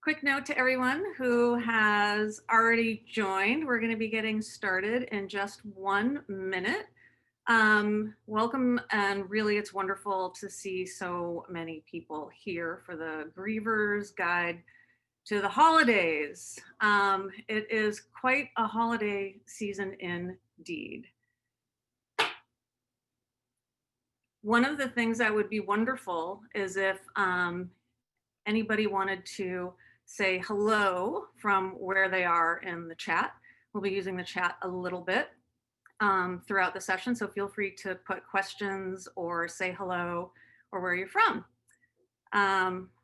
Quick note to everyone who has already joined. We're going to be getting started in just 1 minute. Welcome, and really it's wonderful to see so many people here for the Griever's Guide to the Holidays. It is quite a holiday season indeed. One of the things that would be wonderful is if anybody wanted to say hello from where they are in the chat. We'll be using the chat a little bit throughout the session, so feel free to put questions or say hello or where you're from.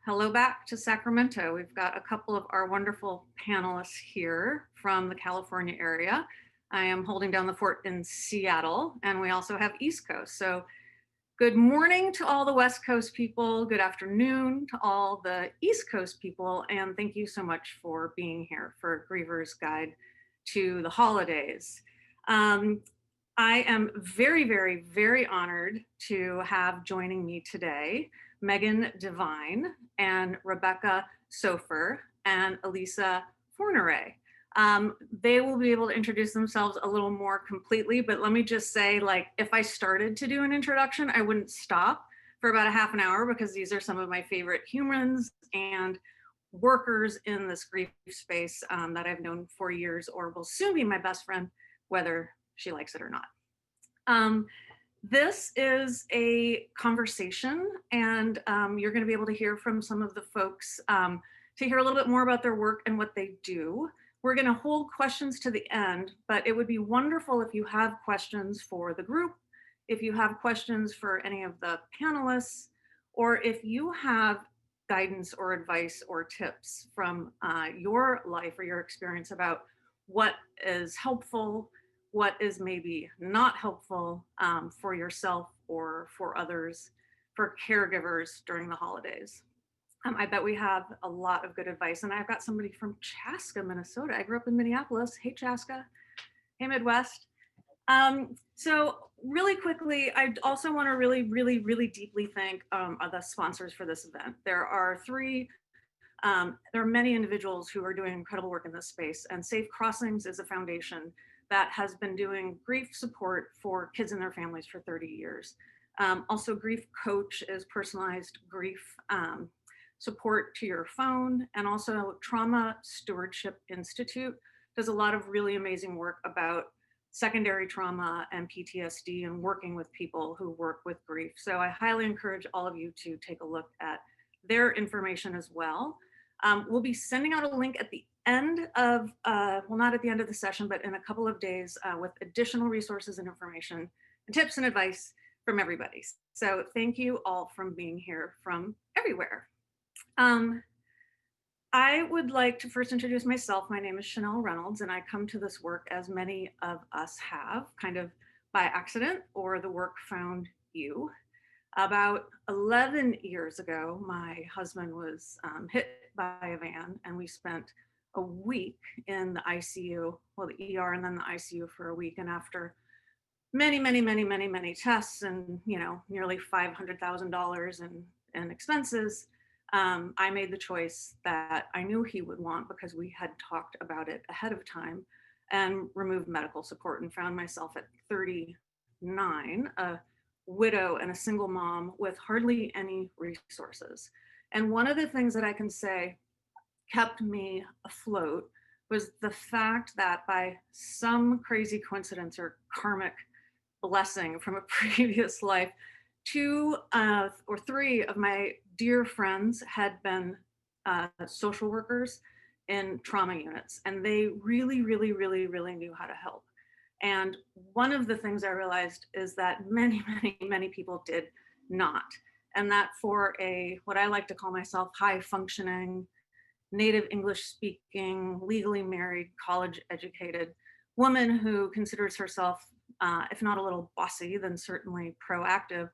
Hello back to Sacramento. We've got a couple of our wonderful panelists here from the California area. I am holding down the fort in Seattle, and we also have East Coast. So good morning to all the West Coast people. Good afternoon to all the East Coast people. And thank you so much for being here for Griever's Guide to the Holidays. I am very, very, very honored to have joining me today Devine and Rebecca Soffer and Alica Forneret. They will be able to introduce themselves a little more completely, but let me just say, like, if I started to do an introduction, I wouldn't stop for about a half an hour because these are some of my favorite humans and workers in this grief space that I've known for years or will soon be my best friend, whether she likes it or not. This is a conversation, and you're going to be able to hear from some of the folks to hear a little bit more about their work and what they do. We're going to hold questions to the end, but it would be wonderful if you have questions for the group, if you have questions for any of the panelists, or if you have guidance or advice or tips from your life or your experience about what is helpful, what is maybe not helpful for yourself or for others, for caregivers during the holidays. I bet we have a lot of good advice. And I've got somebody from Chaska, Minnesota. I grew up in Minneapolis. Hey, Chaska. Hey, Midwest. So really quickly, I also want to really, really, really deeply thank the sponsors for this event. There are many individuals who are doing incredible work in this space, and Safe Crossings is a foundation that has been doing grief support for kids and their families for 30 years. Also, Grief Coach is personalized grief support to your phone, and also Trauma Stewardship Institute does a lot of really amazing work about secondary trauma and PTSD and working with people who work with grief. So I highly encourage all of you to take a look at their information as well. We'll be sending out a link at the end of, well, not at the end of the session, but in a couple of days with additional resources and information and tips and advice from everybody. So thank you all for being here from everywhere. I would like to first introduce myself. My name is Chanel Reynolds, and I come to this work, as many of us have, kind of by accident, or the work found you. About 11 years ago, my husband was hit by a van, and we spent a week in the ICU, well, the ER and then the ICU for a week. And after many tests and, you know, nearly $500,000 in expenses, I made the choice that I knew he would want because we had talked about it ahead of time, and removed medical support, and found myself at 39, a widow and a single mom with hardly any resources. And one of the things that I can say kept me afloat was the fact that by some crazy coincidence or karmic blessing from a previous life, 2 or 3 of my dear friends had been social workers in trauma units, and they really knew how to help. And one of the things I realized is that many people did not. And that for a, what I like to call myself, high functioning, native English speaking, legally married, college educated woman who considers herself, if not a little bossy, then certainly proactive,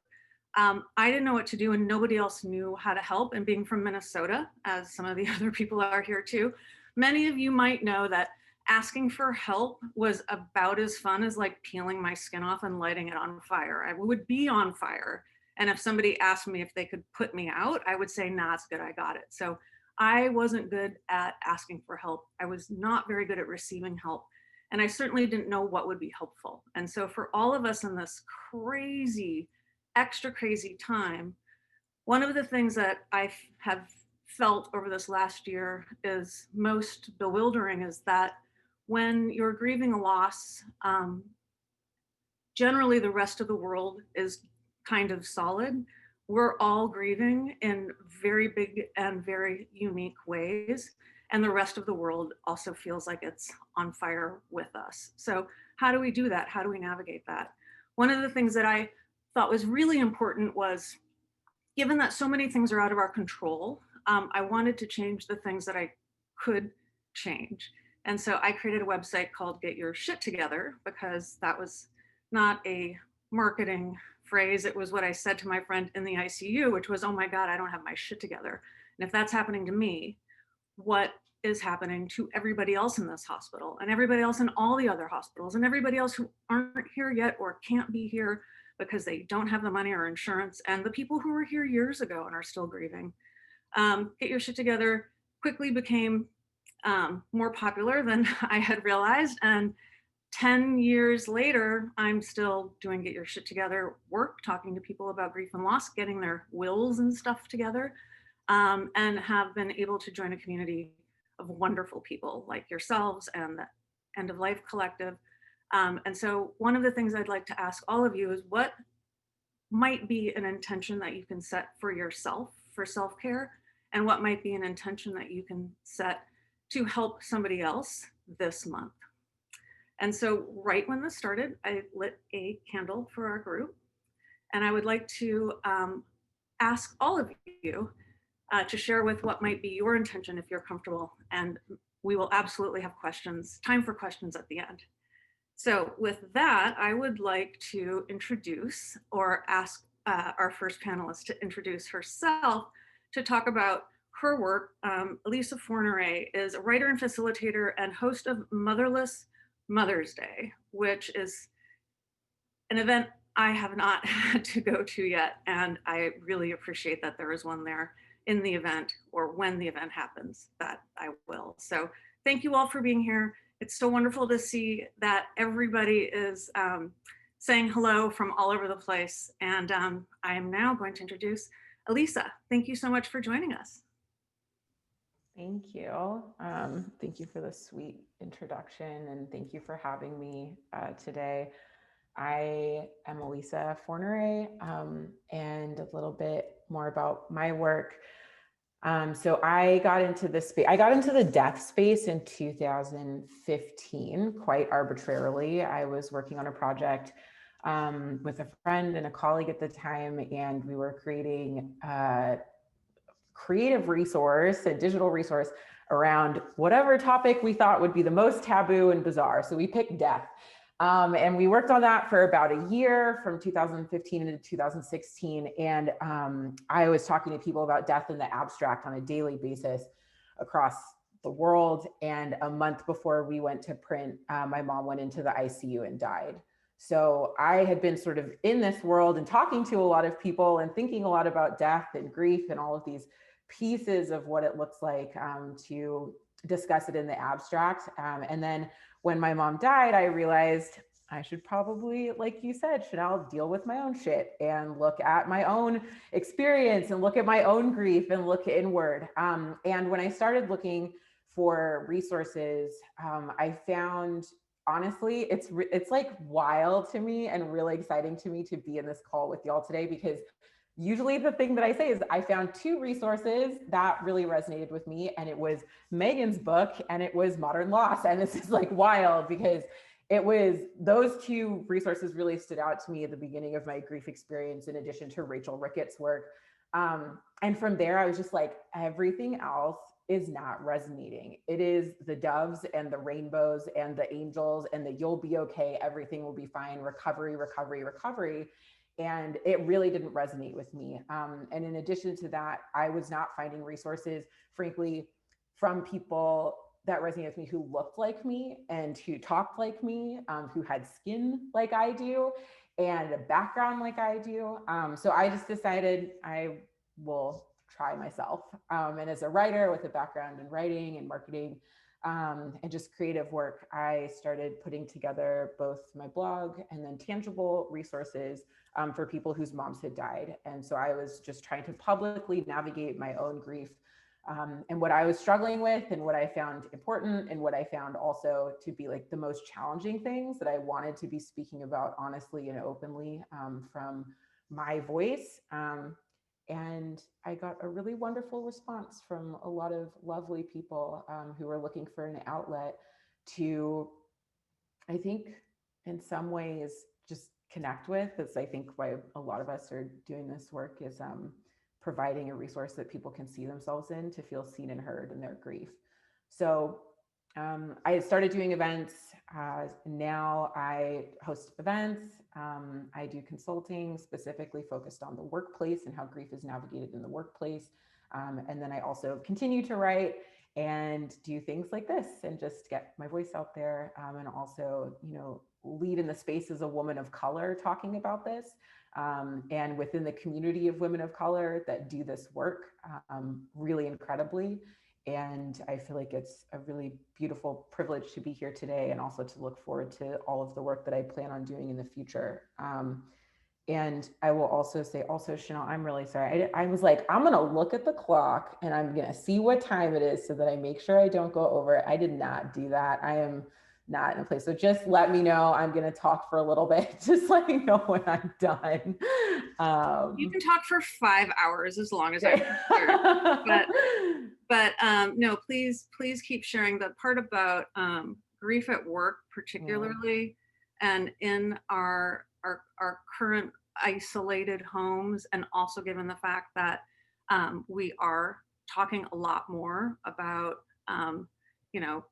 I didn't know what to do, and nobody else knew how to help. And being from Minnesota, as some of the other people are here too, many of you might know that asking for help was about as fun as like peeling my skin off and lighting it on fire. I would be on fire. And if somebody asked me if they could put me out, I would say, nah, it's good, I got it. So I wasn't good at asking for help. I was not very good at receiving help. And I certainly didn't know what would be helpful. And so for all of us in this crazy, extra crazy time, one of the things that I have felt over this last year is most bewildering is that when you're grieving a loss, generally the rest of the world is kind of solid. We're all grieving in very big and very unique ways. And the rest of the world also feels like it's on fire with us. So, how do we do that? How do we navigate that? One of the things that I thought was really important was given that so many things are out of our control, I wanted to change the things that I could change. And so I created a website called Get Your Shit Together because that was not a marketing phrase. It was what I said to my friend in the ICU, which was, oh my God, I don't have my shit together. And if that's happening to me, what is happening to everybody else in this hospital and everybody else in all the other hospitals and everybody else who aren't here yet or can't be here because they don't have the money or insurance, and the people who were here years ago and are still grieving. Get Your Shit Together quickly became more popular than I had realized. And 10 years later, I'm still doing Get Your Shit Together work, talking to people about grief and loss, getting their wills and stuff together, and have been able to join a community of wonderful people like yourselves and the End of Life Collective. And so one of the things I'd like to ask all of you is what might be an intention that you can set for yourself for self-care, and what might be an intention that you can set to help somebody else this month. And so right when this started, I lit a candle for our group, and I would like to ask all of you to share with what might be your intention if you're comfortable, and we will absolutely have questions, time for questions at the end. So with that, I would like to introduce or ask our first panelist to introduce herself to talk about her work. Alica Forneret is a writer and facilitator and host of Motherless Mother's Day, which is an event I have not had to go to yet. And I really appreciate that there is one there in the event, or when the event happens, that I will. So thank you all for being here. It's so wonderful to see that everybody is saying hello from all over the place. And I am now going to introduce Alica. Thank you so much for joining us. Thank you. Thank you for the sweet introduction, and thank you for having me today. I am Alica Forneret, and a little bit more about my work. So I got into this space. I got into the death space in 2015, quite arbitrarily. I was working on a project with a friend and a colleague at the time, and we were creating a creative resource, a digital resource around whatever topic we thought would be the most taboo and bizarre. So we picked death. And we worked on that for about a year, from 2015 into 2016. And I was talking to people about death in the abstract on a daily basis across the world. And a month before we went to print, my mom went into the ICU and died. So I had been sort of in this world and talking to a lot of people and thinking a lot about death and grief and all of these pieces of what it looks like to discuss it in the abstract. And then when my mom died, I realized I should probably, like you said, Chanel, deal with my own shit and look at my own experience and look at my own grief and look inward. And when I started looking for resources, I found, honestly, it's like wild to me and really exciting to me to be in this call with y'all today, because usually the thing that I say is I found two resources that really resonated with me, and it was Megan's book and it was Modern Loss. And this is like wild because it was, those two resources really stood out to me at the beginning of my grief experience, in addition to Rachel Rickett's work. And from there, I was just like, everything else is not resonating. It is the doves and the rainbows and the angels and the you'll be okay, everything will be fine, recovery, recovery, recovery. And it really didn't resonate with me. And in addition to that, I was not finding resources, frankly, from people that resonated with me who looked like me and who talked like me, who had skin like I do and a background like I do. So I just decided I will try myself. And as a writer with a background in writing and marketing, and just creative work, I started putting together both my blog and then tangible resources for people whose moms had died. And so I was just trying to publicly navigate my own grief, and what I was struggling with and what I found important and what I found also to be like the most challenging things that I wanted to be speaking about honestly and openly, from my voice. And I got a really wonderful response from a lot of lovely people, who were looking for an outlet to, I think, in some ways, just connect with. That's, I think, why a lot of us are doing this work, is providing a resource that people can see themselves in, to feel seen and heard in their grief. So I started doing events. Now I host events. I do consulting specifically focused on the workplace and how grief is navigated in the workplace. And then I also continue to write and do things like this and just get my voice out there, and also, lead in the space as a woman of color talking about this, and within the community of women of color that do this work really incredibly. And I feel like it's a really beautiful privilege to be here today, and also to look forward to all of the work that I plan on doing in the future. And I will also say, Chanel, I'm really sorry. I was like, I'm going to look at the clock and I'm going to see what time it is so that I make sure I don't go over it. I did not do that. I am not in a place. So just let me know. I'm going to talk for a little bit. Just let me know when I'm done. You can talk for 5 hours as long as I'm here. But no, please keep sharing. The part about grief at work, particularly, and in our current isolated homes, and also given the fact that we are talking a lot more about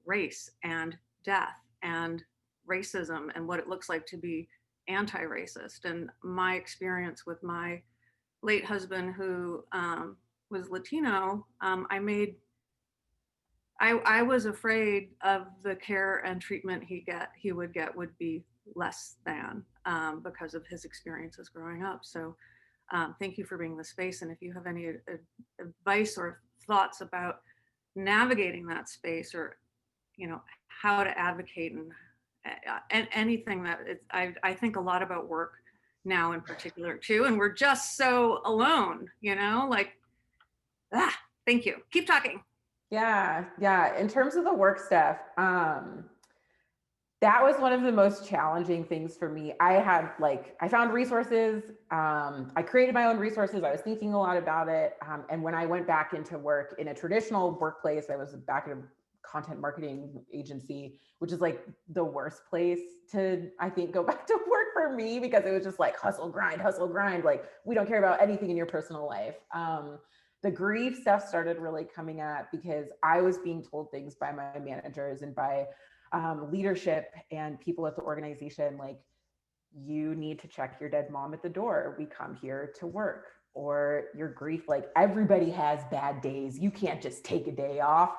race and death and racism and what it looks like to be anti-racist. And my experience with my late husband, who was Latino, I was afraid of the care and treatment he would get would be less than, because of his experiences growing up. So thank you for being in the space. And if you have any advice or thoughts about navigating that space, or how to advocate, and anything that I think a lot about work now in particular too, and we're just so alone, thank you. Keep talking. Yeah. In terms of the work stuff, that was one of the most challenging things for me. I found resources. I created my own resources. I was thinking a lot about it. And when I went back into work in a traditional workplace, I was back in a content marketing agency, which is like the worst place to, I think, go back to work for me, because it was just like hustle, grind. Like, we don't care about anything in your personal life. The grief stuff started really coming up because I was being told things by my managers and by leadership and people at the organization, like, you need to check your dead mom at the door. We come here to work. Or your grief, like, everybody has bad days. You can't just take a day off.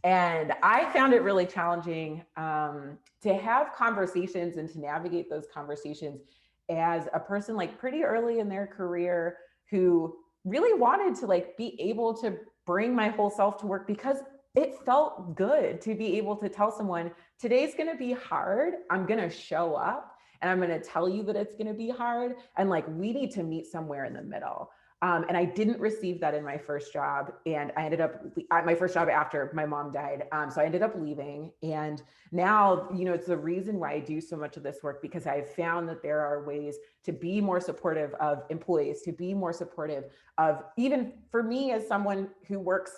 And I found it really challenging to have conversations and to navigate those conversations as a person like pretty early in their career, who really wanted to like be able to bring my whole self to work, because it felt good to be able to tell someone, today's going to be hard. I'm going to show up and I'm going to tell you that it's going to be hard. And like, we need to meet somewhere in the middle. And I didn't receive that in my first job. And I ended up at my first job after my mom died. So I ended up leaving. And now, it's the reason why I do so much of this work, because I've found that there are ways to be more supportive of employees, to be more supportive of, even for me as someone who works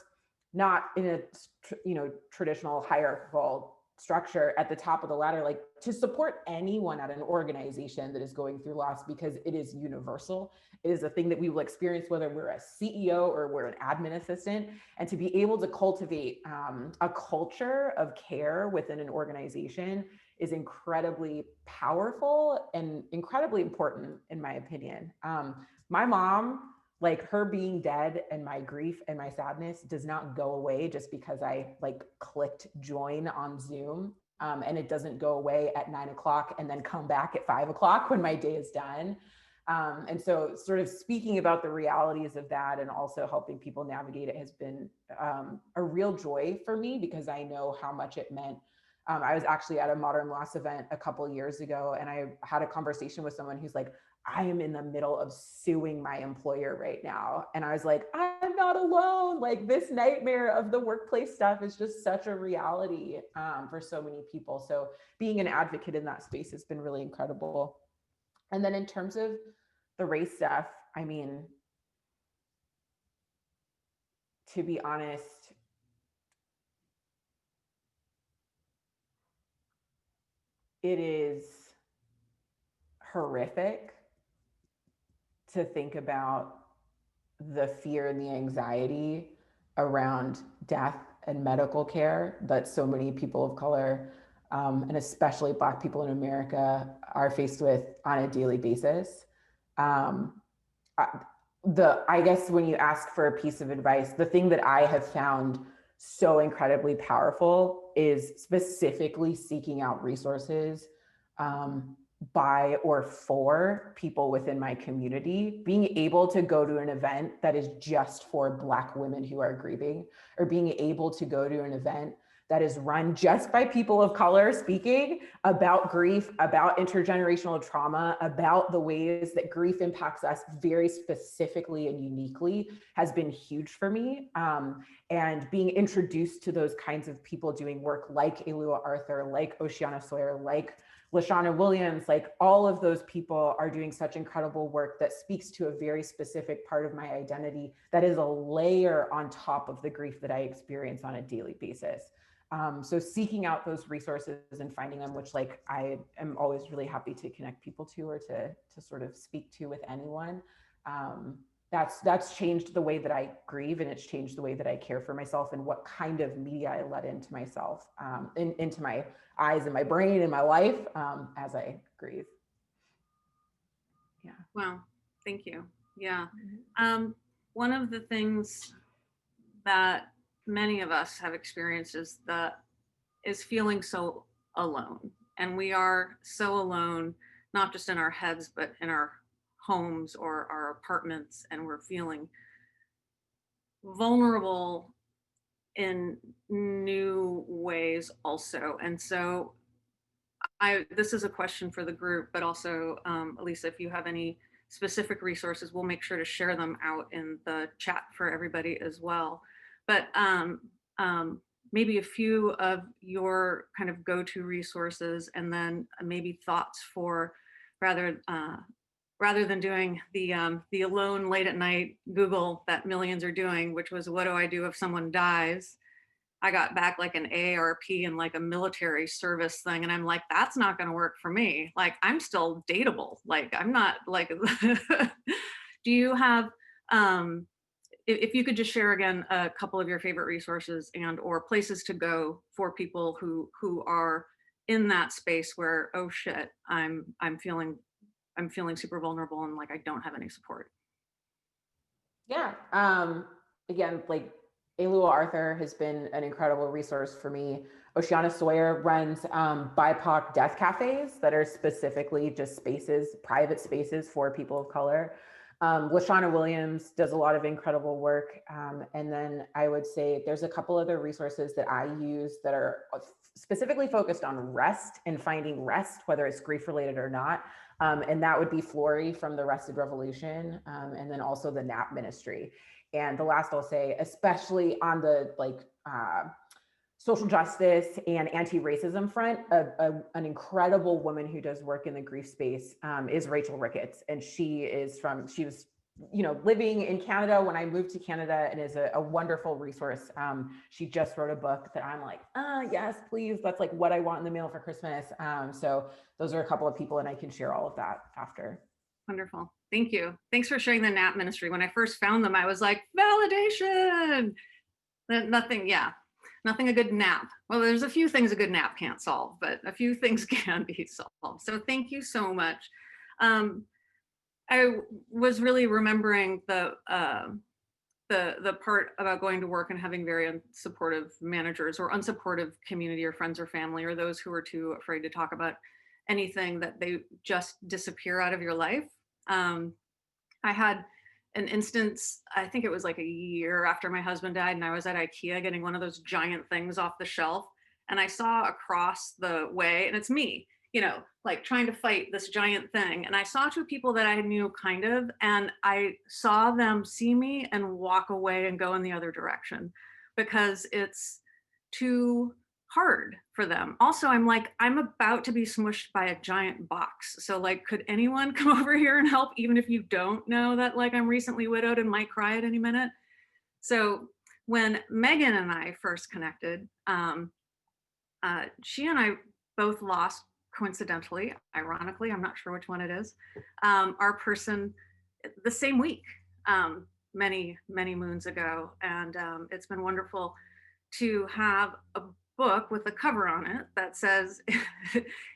not in a, traditional hierarchical structure at the top of the ladder, like, to support anyone at an organization that is going through loss, because it is universal. It is a thing that we will experience whether we're a CEO or we're an admin assistant. And to be able to cultivate a culture of care within an organization is incredibly powerful and incredibly important, in my opinion. My mom, like, her being dead and my grief and my sadness does not go away just because I like clicked join on Zoom. And it doesn't go away at 9 o'clock and then come back at 5 o'clock when my day is done. And so sort of speaking about the realities of that and also helping people navigate it has been a real joy for me, because I know how much it meant. I was actually at a modern loss event a couple of years ago, and I had a conversation with someone who's like, I am in the middle of suing my employer right now. And I was like, I'm not alone. Like, this nightmare of the workplace stuff is just such a reality for so many people. So being an advocate in that space has been really incredible. And then in terms of the race stuff, I mean, to be honest, it is horrific to think about the fear and the anxiety around death and medical care that so many people of color, and especially Black people in America, are faced with on a daily basis. I guess when you ask for a piece of advice, the thing that I have found so incredibly powerful is specifically seeking out resources by or for people within my community. Being able to go to an event that is just for Black women who are grieving, or being able to go to an event that is run just by people of color speaking about grief, about intergenerational trauma, about the ways that grief impacts us very specifically and uniquely, has been huge for me. And being introduced to those kinds of people doing work like Alua Arthur, like Oceana Sawyer, like Lashana Williams, like all of those people are doing such incredible work that speaks to a very specific part of my identity that is a layer on top of the grief that I experience on a daily basis. So seeking out those resources and finding them, which like I am always really happy to connect people to, or to sort of speak to with anyone. That's changed the way that I grieve, and it's changed the way that I care for myself and what kind of media I let into myself, into my eyes and my brain and my life as I grieve. Yeah. Wow. Thank you. Yeah. One of the things that many of us have experienced is feeling so alone. And we are so alone, not just in our heads, but in our homes or our apartments. And we're feeling vulnerable in new ways also. And so this is a question for the group, but also, Elisa, if you have any specific resources, we'll make sure to share them out in the chat for everybody as well. But maybe a few of your kind of go-to resources, and then maybe thoughts for rather than doing the alone late at night Google that millions are doing, which was, what do I do if someone dies? I got back like an AARP and like a military service thing. And I'm like, that's not going to work for me. Like, I'm still dateable. Like, I'm not like, do you have, if you could just share again, a couple of your favorite resources and or places to go for people who are in that space where, oh shit, I'm feeling super vulnerable and like, I don't have any support. Yeah. Again, like, Alua Arthur has been an incredible resource for me. Oceana Sawyer runs BIPOC death cafes that are specifically just spaces, private spaces for people of color. Lashana Williams does a lot of incredible work. And then I would say there's a couple other resources that I use that are specifically focused on rest and finding rest, whether it's grief related or not. And that would be Flory from the Rested Revolution, and then also the NAP Ministry. And the last I'll say, especially on the social justice and anti-racism front, an incredible woman who does work in the grief space is Rachel Ricketts. And she was living in Canada when I moved to Canada, and is a wonderful resource. She just wrote a book that I'm like, yes, please. That's like what I want in the mail for Christmas. So those are a couple of people, and I can share all of that after. Wonderful. Thank you. Thanks for sharing the NAP Ministry. When I first found them, I was like, validation. Nothing a good nap. Well, there's a few things a good nap can't solve, but a few things can be solved. So thank you so much. I was really remembering the part about going to work and having very unsupportive managers or unsupportive community or friends or family, or those who are too afraid to talk about anything, that they just disappear out of your life. I had an instance, I think it was like a year after my husband died, and I was at IKEA getting one of those giant things off the shelf. And I saw across the way, and it's me, like trying to fight this giant thing. And I saw two people that I knew kind of, and I saw them see me and walk away and go in the other direction because it's too hard for them. Also, I'm like, I'm about to be smushed by a giant box. So like, could anyone come over here and help, even if you don't know that like I'm recently widowed and might cry at any minute? So when Megan and I first connected, she and I both lost, coincidentally, ironically, I'm not sure which one it is, our person the same week, many, many moons ago. And it's been wonderful to have a book with a cover on it that says,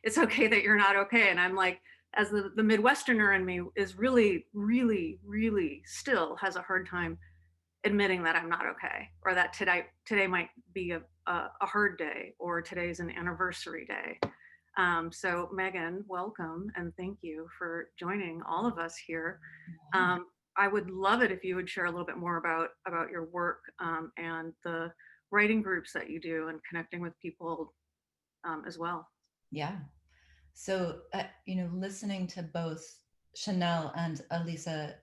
it's okay that you're not okay. And I'm like, as the Midwesterner in me is really, really, really still has a hard time admitting that I'm not okay, or that today might be a hard day, or today's an anniversary day. So Megan, welcome, and thank you for joining all of us here. I would love it if you would share a little bit more about your work, and the writing groups that you do and connecting with people as well. Yeah. So, listening to both Chanel and Alica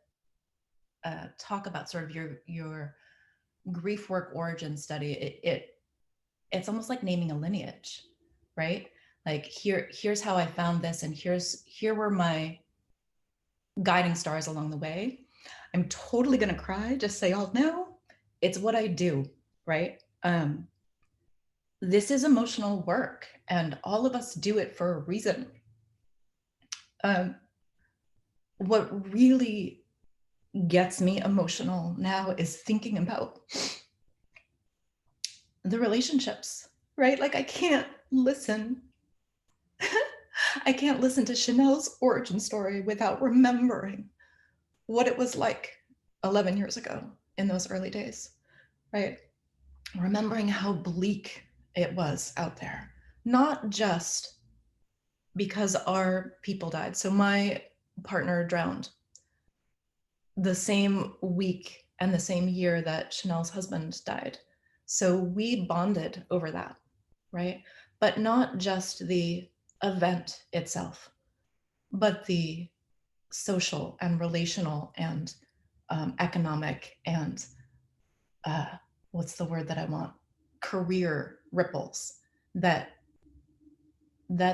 talk about sort of your grief work origin study, it's almost like naming a lineage, right? Like here's how I found this, and here were my guiding stars along the way. I'm totally gonna cry, just so y'all know, it's what I do, right? This is emotional work, and all of us do it for a reason. What really gets me emotional now is thinking about the relationships, right? Like I can't listen to Chanel's origin story without remembering what it was like 11 years ago in those early days, right? Remembering how bleak it was out there, not just because our people died. So my partner drowned the same week and the same year that Chanel's husband died. So we bonded over that, right? But not just the event itself, but the social and relational and economic and what's the word that I want? Career ripples that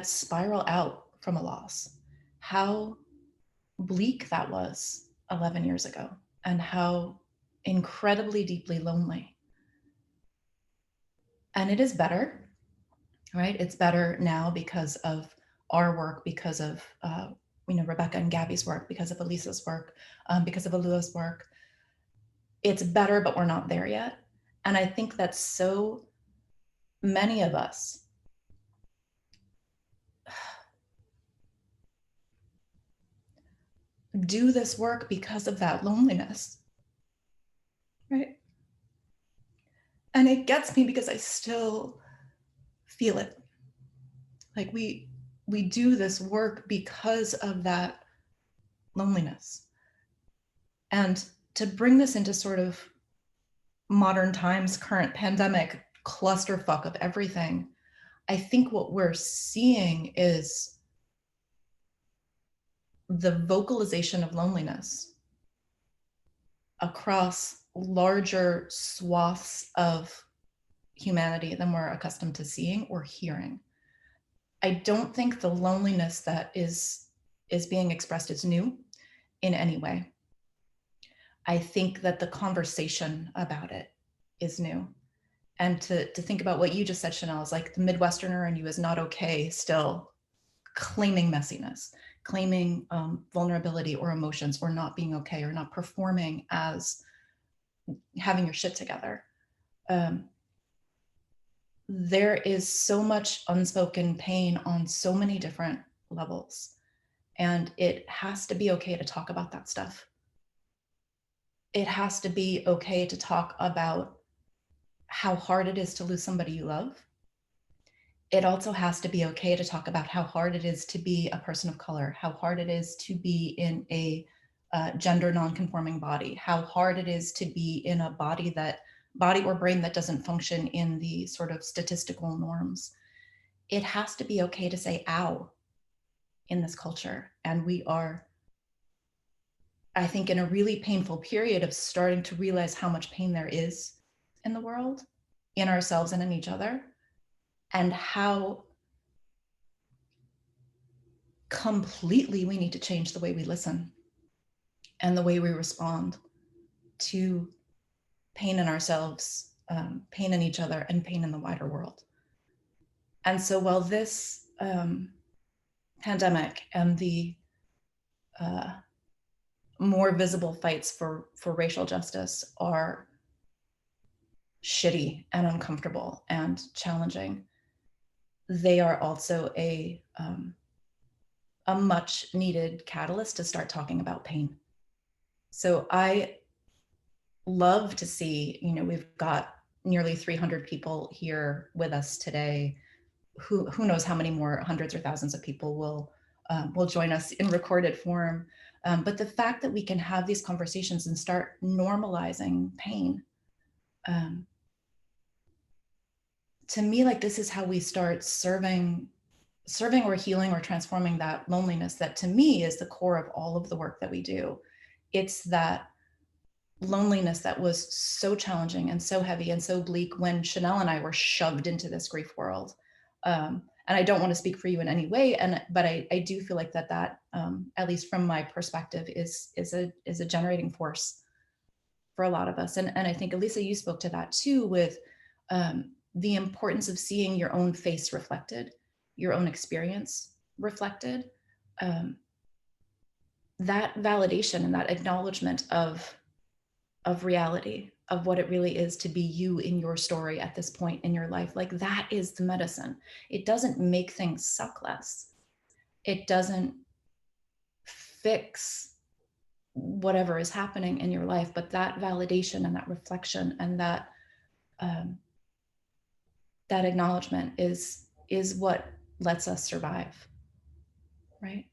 spiral out from a loss. How bleak that was 11 years ago, and how incredibly deeply lonely. And it is better, right? It's better now because of our work, because of Rebecca and Gabby's work, because of Elisa's work, because of Alua's work. It's better, but we're not there yet. And I think that so many of us do this work because of that loneliness, right? And it gets me because I still feel it. Like we do this work because of that loneliness. And to bring this into sort of modern times, current pandemic clusterfuck of everything, I think what we're seeing is the vocalization of loneliness across larger swaths of humanity than we're accustomed to seeing or hearing. I don't think the loneliness that is being expressed is new in any way. I think that the conversation about it is new. And to think about what you just said, Chanel, is like the Midwesterner and you is not okay still claiming messiness, claiming vulnerability or emotions, or not being okay, or not performing as having your shit together. There is so much unspoken pain on so many different levels. And it has to be okay to talk about that stuff. It has to be okay to talk about how hard it is to lose somebody you love. it also has to be okay to talk about how hard it is to be a person of color, how hard it is to be in a gender non-conforming body, how hard it is to be in a body or brain that doesn't function in the sort of statistical norms. It has to be okay to say ow in this culture. And we are, I think, in a really painful period of starting to realize how much pain there is in the world, in ourselves and in each other, and how completely we need to change the way we listen and the way we respond to pain in ourselves, pain in each other, and pain in the wider world. And so while this pandemic and the more visible fights for racial justice are shitty and uncomfortable and challenging, they are also a much needed catalyst to start talking about pain. So I love to see, we've got nearly 300 people here with us today. Who knows how many more hundreds or thousands of people will join us in recorded form. But the fact that we can have these conversations and start normalizing pain, to me, like, this is how we start serving or healing or transforming that loneliness that to me is the core of all of the work that we do. It's that loneliness that was so challenging and so heavy and so bleak when Chanel and I were shoved into this grief world. And I don't want to speak for you in any way, but I do feel like that at least from my perspective, is a generating force for a lot of us. And I think, Elisa, you spoke to that too, with the importance of seeing your own face reflected, your own experience reflected. That validation and that acknowledgement of reality, of what it really is to be you in your story at this point in your life, like, that is the medicine. It doesn't make things suck less. It doesn't fix whatever is happening in your life, but that validation and that reflection and that that acknowledgement is what lets us survive, right?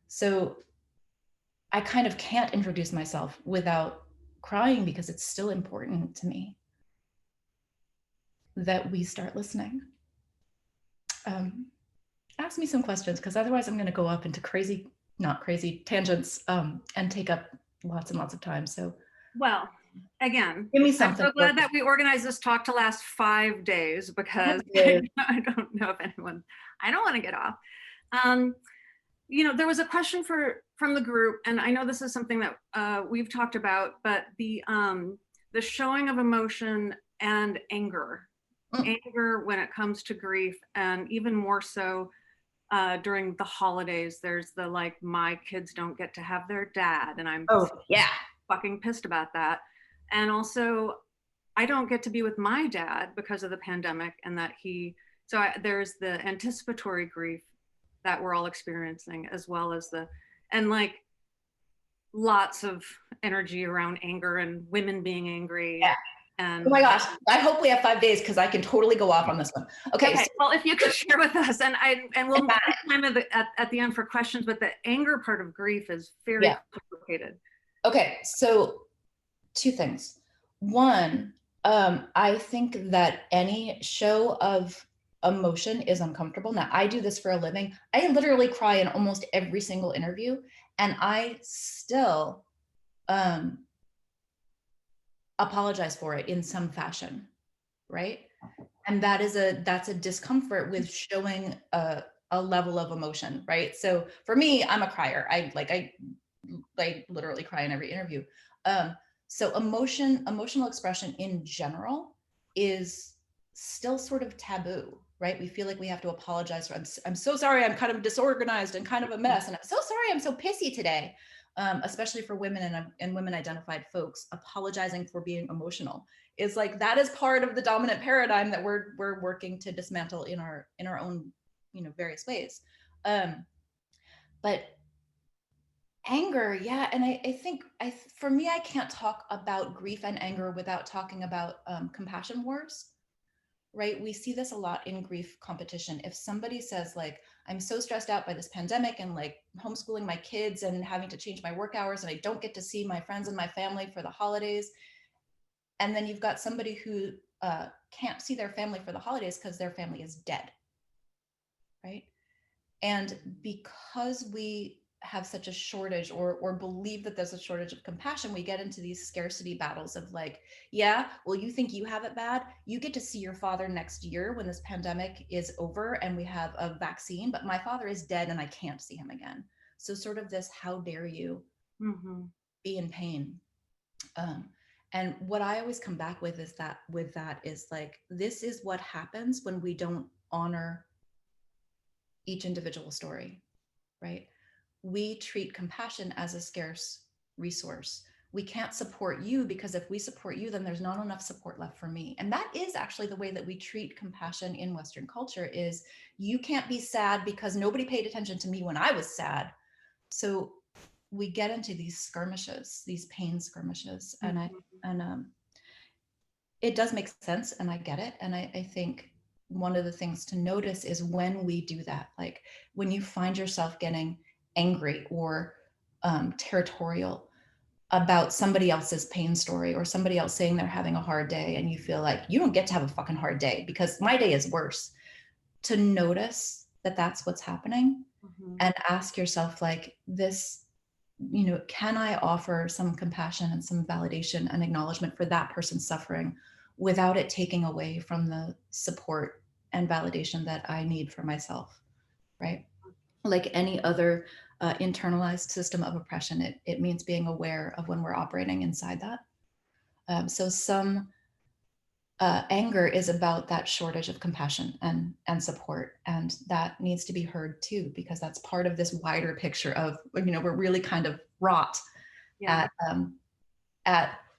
So I kind of can't introduce myself without crying, because it's still important to me that we start listening. Ask me some questions, because otherwise I'm going to go up into not crazy tangents and take up lots and lots of time. So, well, again, give me something. I'm so glad that we organized this talk to last 5 days, because I don't know if anyone, I don't want to get off. There was a question from the group, and I know this is something that we've talked about, but the showing of emotion and anger when it comes to grief, and even more so during the holidays. There's the, like, my kids don't get to have their dad, and I'm fucking pissed about that. And also, I don't get to be with my dad because of the pandemic, and that there's the anticipatory grief that we're all experiencing, as well as like, lots of energy around anger and women being angry. Yeah. And oh my gosh, I hope we have 5 days, because I can totally go off on this one. Okay. So, well, if you could share with us, and we'll make time at the end for questions, but the anger part of grief is very complicated. Okay, so 2 things. One, I think that any show of emotion is uncomfortable. Now, I do this for a living. I literally cry in almost every single interview, and I still apologize for it in some fashion, right? And that's a discomfort with showing a level of emotion, right? So for me, I'm a crier. I literally cry in every interview. So emotional expression in general is still sort of taboo, right? We feel like we have to apologize for, I'm so sorry, I'm kind of disorganized and kind of a mess, and I'm so sorry, I'm so pissy today. Especially for women and women identified folks, apologizing for being emotional is like, that is part of the dominant paradigm that we're working to dismantle in our own, various ways. But anger, yeah. And I think for me, I can't talk about grief and anger without talking about compassion wars, right? We see this a lot in grief competition. If somebody says like, I'm so stressed out by this pandemic and like homeschooling my kids and having to change my work hours and I don't get to see my friends and my family for the holidays. And then you've got somebody who can't see their family for the holidays because their family is dead, right? And because we have such a shortage or believe that there's a shortage of compassion, we get into these scarcity battles of like, yeah, well, you think you have it bad. You get to see your father next year when this pandemic is over and we have a vaccine, but my father is dead and I can't see him again. So sort of this, how dare you be in pain? And what I always come back with is that is like, this is what happens when we don't honor each individual story, right? We treat compassion as a scarce resource. We can't support you because if we support you, then there's not enough support left for me. And that is actually the way that we treat compassion in Western culture is you can't be sad because nobody paid attention to me when I was sad. So we get into these skirmishes, these pain skirmishes. And it does make sense and I get it. And I think one of the things to notice is when we do that, like when you find yourself getting angry or territorial about somebody else's pain story or somebody else saying they're having a hard day and you feel like you don't get to have a fucking hard day because my day is worse, to notice that that's what's happening and ask yourself like this, you know, can I offer some compassion and some validation and acknowledgement for that person's suffering without it taking away from the support and validation that I need for myself, right? Like any other internalized system of oppression, it means being aware of when we're operating inside that. So some anger is about that shortage of compassion and support, and that needs to be heard too, because that's part of this wider picture of, you know, we're really kind of wrought at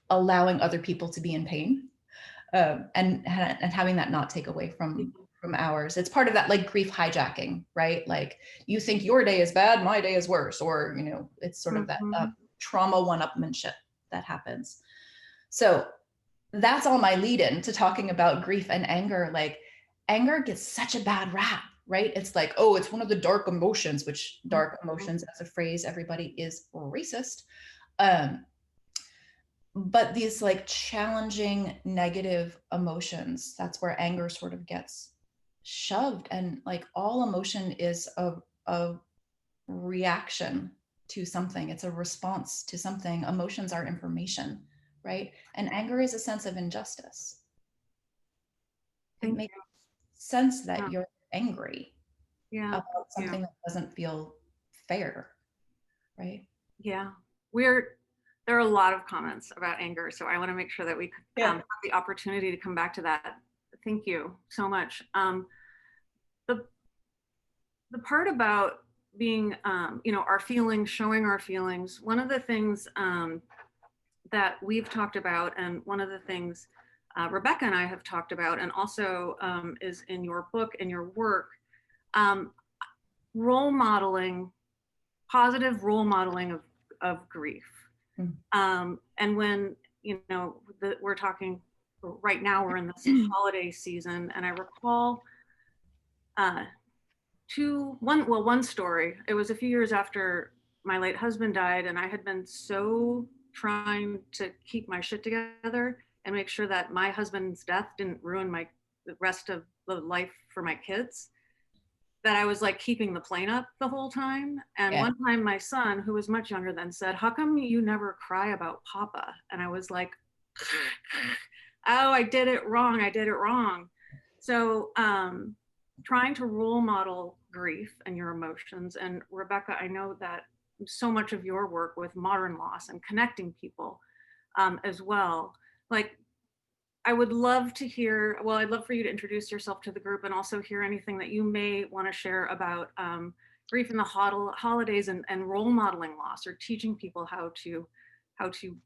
allowing other people to be in pain, and having that not take away from ours. It's part of that like grief hijacking, right? Like you think your day is bad, my day is worse, or, you know, it's sort of that trauma one-upmanship that happens. So that's all my lead in to talking about grief and anger. Like anger gets such a bad rap, right? It's like, oh, it's one of the dark emotions, which dark emotions as a phrase, everybody is racist. But these like challenging negative emotions, that's where anger sort of gets shoved. And like all emotion is a reaction to something. It's a response to something. Emotions are information, right? And anger is a sense of injustice. It makes sense that you're angry about something that doesn't feel fair, right? Yeah, there are a lot of comments about anger, so I want to make sure that we have the opportunity to come back to that. Thank you so much. The part about being, you know, our feelings, showing our feelings, one of the things that we've talked about, and one of the things Rebecca and I have talked about, and also is in your book and your work, role modeling, positive role modeling of grief. And when, you know, we're talking right now, we're in this holiday season, and I recall one story. It was a few years after my late husband died, and I had been so trying to keep my shit together and make sure that my husband's death didn't ruin the rest of the life for my kids, that I was like keeping the plane up the whole time. And one time my son, who was much younger then, said, "How come you never cry about Papa?" And I was like, oh, I did it wrong. So trying to role model grief and your emotions. And Rebecca, I know that so much of your work with modern loss and connecting people as well, like I would love to hear, well, I'd love for you to introduce yourself to the group and also hear anything that you may want to share about grief in the holidays and role modeling loss, or teaching people how to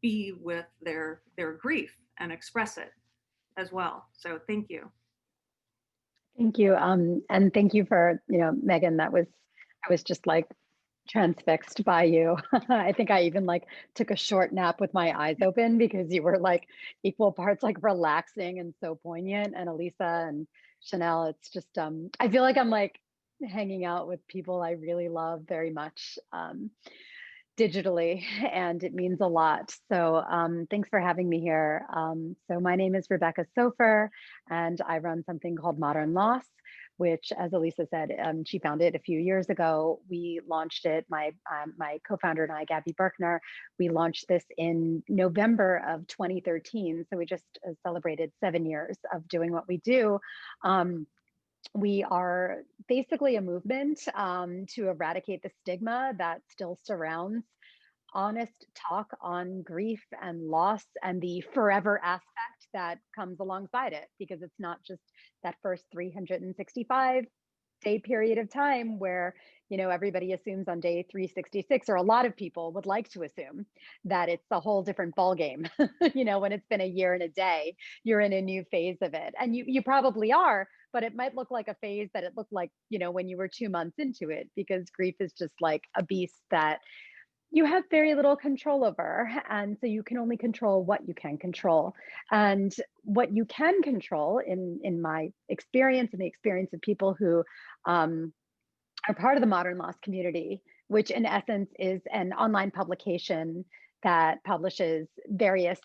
be with their grief and express it as well. So thank you. Thank you. And thank you for, you know, Megan, I was just like transfixed by you. I think I even like took a short nap with my eyes open because you were like equal parts like relaxing and so poignant. And Elisa and Chanel, it's just I feel like I'm like hanging out with people I really love very much digitally, and it means a lot. So thanks for having me here. So my name is Rebecca Soffer, and I run something called Modern Loss, which, as Elisa said, she founded a few years ago. We launched it, my co-founder and I, Gabby Berkner, we launched this in November of 2013. So we just celebrated 7 years of doing what we do. We are basically a movement to eradicate the stigma that still surrounds honest talk on grief and loss and the forever aspect that comes alongside it, because it's not just that first 365-day period of time where, you know, everybody assumes on day 366, or a lot of people would like to assume that it's a whole different ballgame. You know, when it's been a year and a day, you're in a new phase of it. And you probably are, but it might look like a phase that it looked like, you know, when you were 2 months into it, because grief is just like a beast that you have very little control over. And so you can only control what you can control. And what you can control, in my experience and the experience of people who are part of the Modern Loss community, which in essence is an online publication that publishes various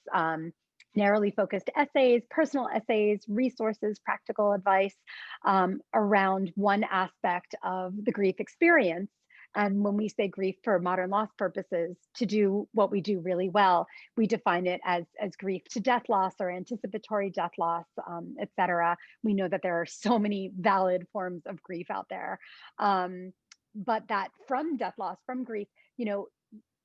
narrowly focused essays, personal essays, resources, practical advice around one aspect of the grief experience. And when we say grief for modern loss purposes, to do what we do really well, we define it as grief to death loss or anticipatory death loss, et cetera. We know that there are so many valid forms of grief out there. But that from death loss, from grief, you know,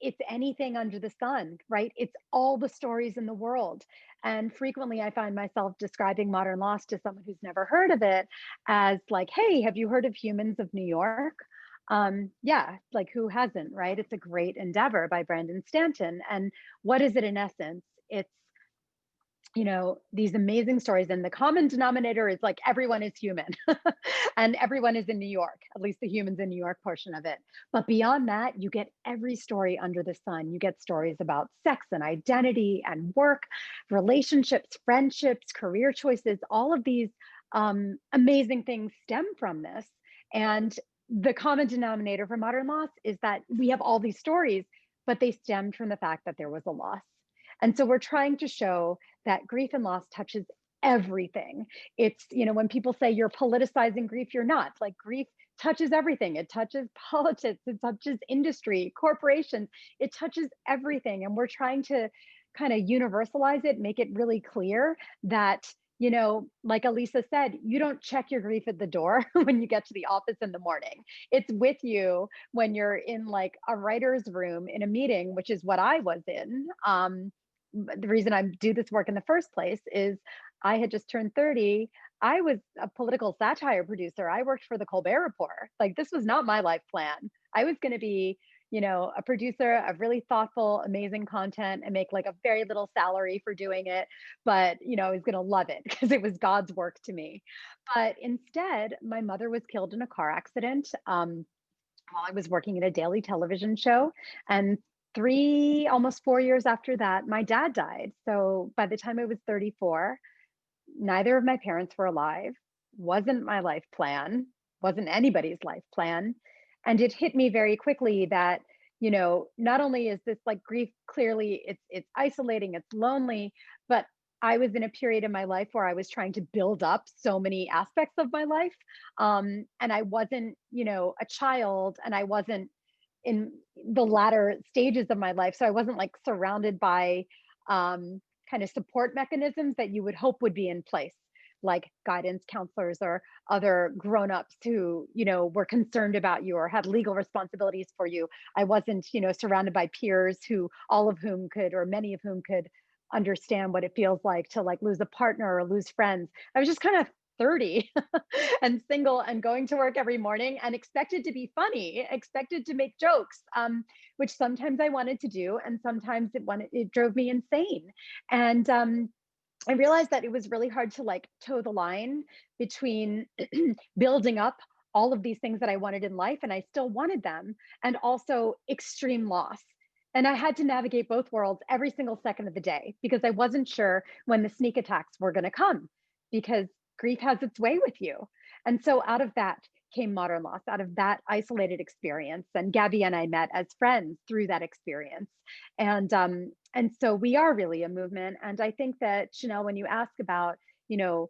it's anything under the sun, right? It's all the stories in the world. And frequently I find myself describing modern loss to someone who's never heard of it as like, hey, have you heard of Humans of New York? Yeah, like who hasn't, right? It's a great endeavor by Brandon Stanton. And what is it in essence? It's, you know, these amazing stories, and the common denominator is like everyone is human and everyone is in New York, at least the Humans in New York portion of it. But beyond that, you get every story under the sun. You get stories about sex and identity and work, relationships, friendships, career choices. All of these amazing things stem from this. And the common denominator for modern loss is that we have all these stories, but they stemmed from the fact that there was a loss. And so we're trying to show that grief and loss touches everything. It's, you know, when people say you're politicizing grief, you're not. Like, grief touches everything. It touches politics, it touches industry, corporations, it touches everything. And we're trying to kind of universalize it, make it really clear that, you know, like Elisa said, you don't check your grief at the door when you get to the office in the morning. It's with you when you're in like a writer's room in a meeting, which is what I was in. The reason I do this work in the first place is I had just turned 30. I was a political satire producer. I worked for the Colbert Report. Like, this was not my life plan. I was going to be, you know, a producer of really thoughtful, amazing content and make like a very little salary for doing it. But, you know, I was going to love it because it was God's work to me. But instead, my mother was killed in a car accident while I was working at a daily television show. And almost 4 years after that, my dad died. So by the time I was 34, neither of my parents were alive. Wasn't my life plan, wasn't anybody's life plan. And it hit me very quickly that, you know, not only is this like grief, clearly it's isolating, it's lonely, but I was in a period in my life where I was trying to build up so many aspects of my life. And I wasn't, you know, a child, and I wasn't in the latter stages of my life. So I wasn't like surrounded by kind of support mechanisms that you would hope would be in place, like guidance counselors or other grown-ups who, you know, were concerned about you or had legal responsibilities for you. I wasn't, you know, surrounded by peers who, all of whom could, or many of whom could understand what it feels like to like lose a partner or lose friends. I was just kind of 30 and single and going to work every morning and expected to be funny, expected to make jokes, which sometimes I wanted to do. And sometimes it drove me insane. And I realized that it was really hard to like toe the line between building up all of these things that I wanted in life and I still wanted them, and also extreme loss. And I had to navigate both worlds every single second of the day because I wasn't sure when the sneak attacks were going to come, because grief has its way with you. And so out of that came modern loss, out of that isolated experience. And Gabby and I met as friends through that experience. And so we are really a movement. And I think that, Chanel, when you ask about, you know,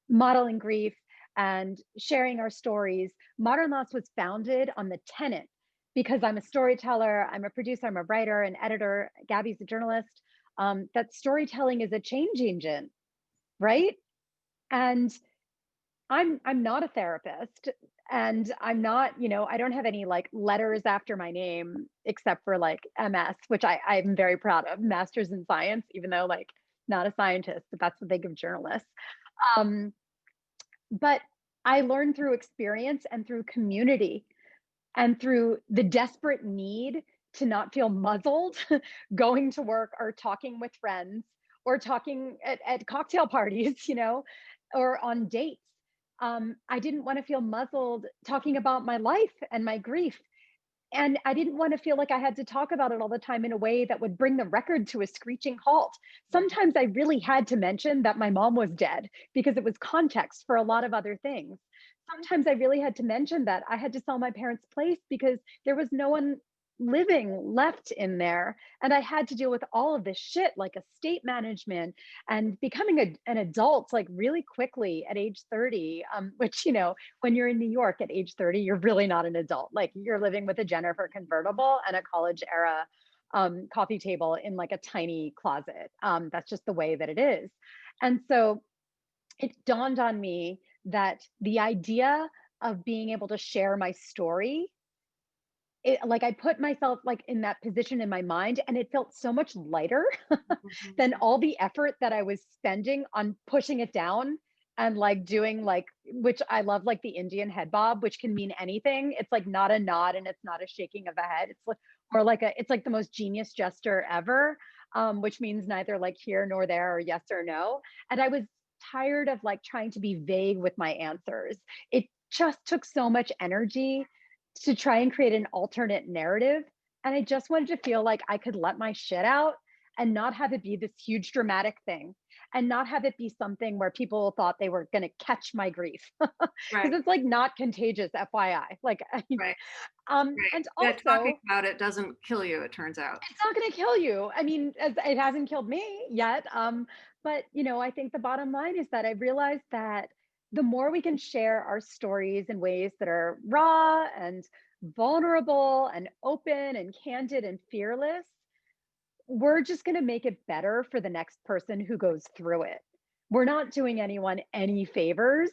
modeling grief and sharing our stories, Modern Loss was founded on the tenet, because I'm a storyteller, I'm a producer, I'm a writer, an editor, Gabby's a journalist, that storytelling is a change agent, right? And I'm not a therapist, and I'm not, you know, I don't have any like letters after my name except for like MS, which I'm very proud of, Masters in Science, even though like not a scientist, but that's what they give journalists. Um, but I learned through experience and through community and through the desperate need to not feel muzzled going to work or talking with friends or talking at cocktail parties, you know, or on dates. I didn't want to feel muzzled talking about my life and my grief. And I didn't want to feel like I had to talk about it all the time in a way that would bring the record to a screeching halt. Sometimes I really had to mention that my mom was dead because it was context for a lot of other things. Sometimes I really had to mention that I had to sell my parents' place because there was no one living left in there. And I had to deal with all of this shit like estate management and becoming an adult like really quickly at age 30, which, you know, when you're in New York at age 30, you're really not an adult. Like you're living with a Jennifer convertible and a college era coffee table in like a tiny closet. That's just the way that it is. And so it dawned on me that the idea of being able to share my story, like I put myself like in that position in my mind, and it felt so much lighter Mhm. than all the effort that I was spending on pushing it down and like doing like, which I love, like the Indian head bob, which can mean anything. It's like not a nod and it's not a shaking of a head. It's like, or like it's like the most genius gesture ever, which means neither like here nor there or yes or no. And I was tired of like trying to be vague with my answers. It just took so much energy to try and create an alternate narrative. And I just wanted to feel like I could let my shit out and not have it be this huge dramatic thing, and not have it be something where people thought they were going to catch my grief, because Right, it's like not contagious, FYI. Like, right, right. and Yeah, talking also about it doesn't kill you, it turns out. it's not going to kill you. I mean, it hasn't killed me yet. But you know, I think the bottom line is that I realized that the more we can share our stories in ways that are raw and vulnerable and open and candid and fearless, we're just going to make it better for the next person who goes through it. We're not doing anyone any favors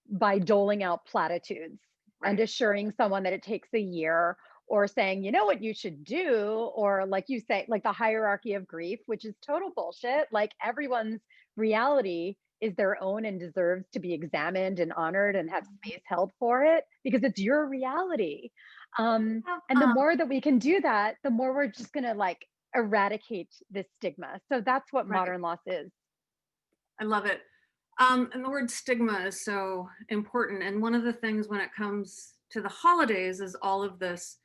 by doling out platitudes and Right. assuring someone that it takes a year, or saying, you know what you should do, or like you say, like the hierarchy of grief, which is total bullshit. Like everyone's reality is their own and deserves to be examined and honored and have space held for it because it's your reality. Have, And the more that we can do that, the more we're just going to like eradicate this stigma. So that's what right. modern loss is. I love it. And the word stigma is so important. And one of the things when it comes to the holidays is all of this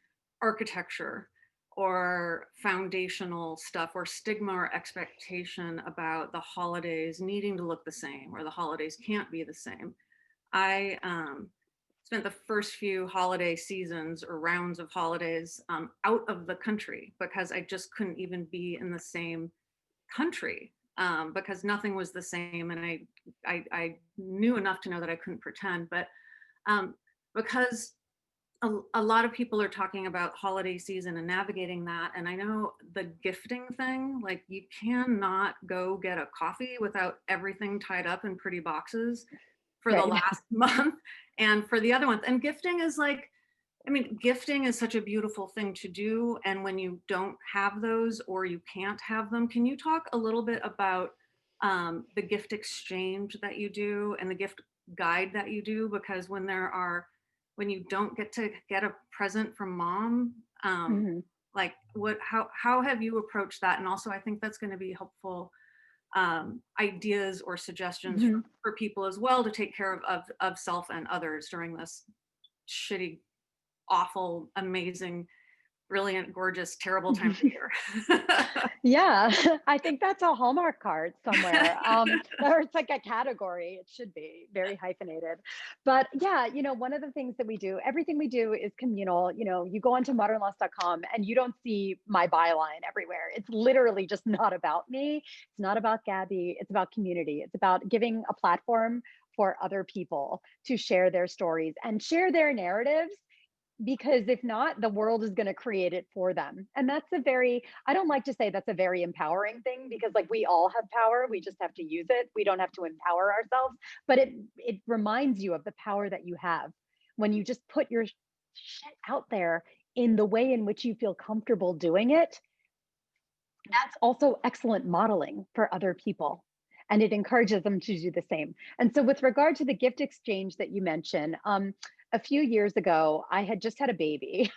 architecture or foundational stuff or stigma or expectation about the holidays needing to look the same or the holidays can't be the same. I spent the first few holiday seasons or rounds of holidays out of the country because I just couldn't even be in the same country because nothing was the same, and I knew enough to know that I couldn't pretend. But because a lot of people are talking about holiday season and navigating that, and I know the gifting thing, like you cannot go get a coffee without everything tied up in pretty boxes for the Right. last month and for the other ones. And gifting is like, I mean, gifting is such a beautiful thing to do. And when you don't have those or you can't have them, can you talk a little bit about the gift exchange that you do and the gift guide that you do? Because when you don't get to get a present from mom, Mhm. like how have you approached that? And also, I think that's going to be helpful ideas or suggestions Mhm. for people as well to take care of self and others during this shitty, awful, amazing, brilliant, gorgeous, terrible time of the year. Yeah, I think that's a Hallmark card somewhere. Or it's like a category. It should be very hyphenated. But yeah, one of the things that we do, everything we do is communal. You go onto modernloss.com and you don't see my byline everywhere. It's literally just not about me. It's not about Gabby. It's about community. It's about giving a platform for other people to share their stories and share their narratives, because if not, the world is going to create it for them. And that's I don't like to say that's a very empowering thing, because like we all have power, we just have to use it. We don't have to empower ourselves, but it reminds you of the power that you have when you just put your shit out there in the way in which you feel comfortable doing it. That's also excellent modeling for other people, and it encourages them to do the same. And so with regard to the gift exchange that you mentioned, a few years ago, I had just had a baby,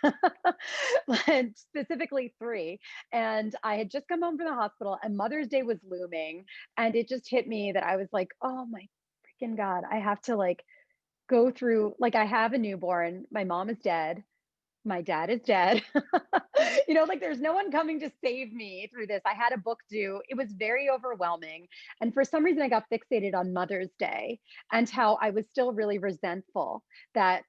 and specifically three, and I had just come home from the hospital and Mother's Day was looming, and it just hit me that I was like, oh my freaking God, I have to like go through, like I have a newborn, my mom is dead, my dad is dead. Like there's no one coming to save me through this. I had a book due. It was very overwhelming. And for some reason, I got fixated on Mother's Day and how I was still really resentful that,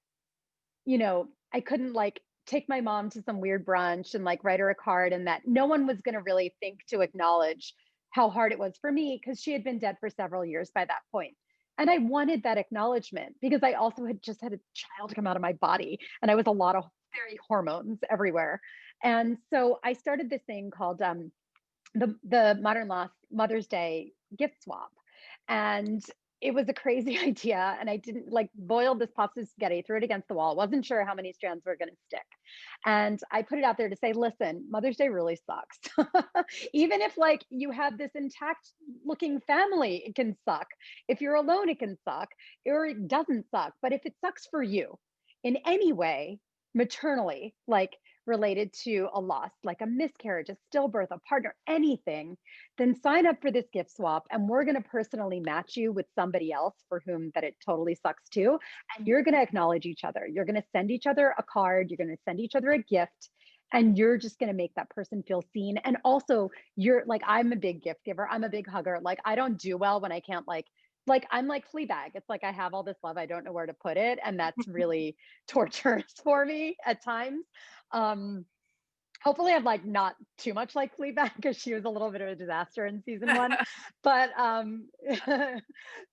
I couldn't like take my mom to some weird brunch and like write her a card, and that no one was going to really think to acknowledge how hard it was for me because she had been dead for several years by that point. And I wanted that acknowledgement because I also had just had a child come out of my body and I was a lot of very hormones everywhere. And so I started this thing called the Modern Loss Mother's Day gift swap. And it was a crazy idea. And I didn't like boiled this pasta spaghetti, threw it against the wall, wasn't sure how many strands were going to stick. And I put it out there to say, listen, Mother's Day really sucks. Even if like you have this intact looking family, it can suck. If you're alone, it can suck, or it doesn't suck. But if it sucks for you in any way, maternally, like related to a loss, like a miscarriage, a stillbirth, a partner, anything, then sign up for this gift swap. And we're going to personally match you with somebody else for whom that it totally sucks too. And you're going to acknowledge each other. You're going to send each other a card. You're going to send each other a gift. And you're just going to make that person feel seen. And also, you're like, I'm a big gift giver. I'm a big hugger. Like, I don't do well when I can't like I'm like Fleabag. It's like I have all this love, I don't know where to put it, and that's really torturous for me at times. Hopefully I'm like not too much like Fleabag because she was a little bit of a disaster in season one. But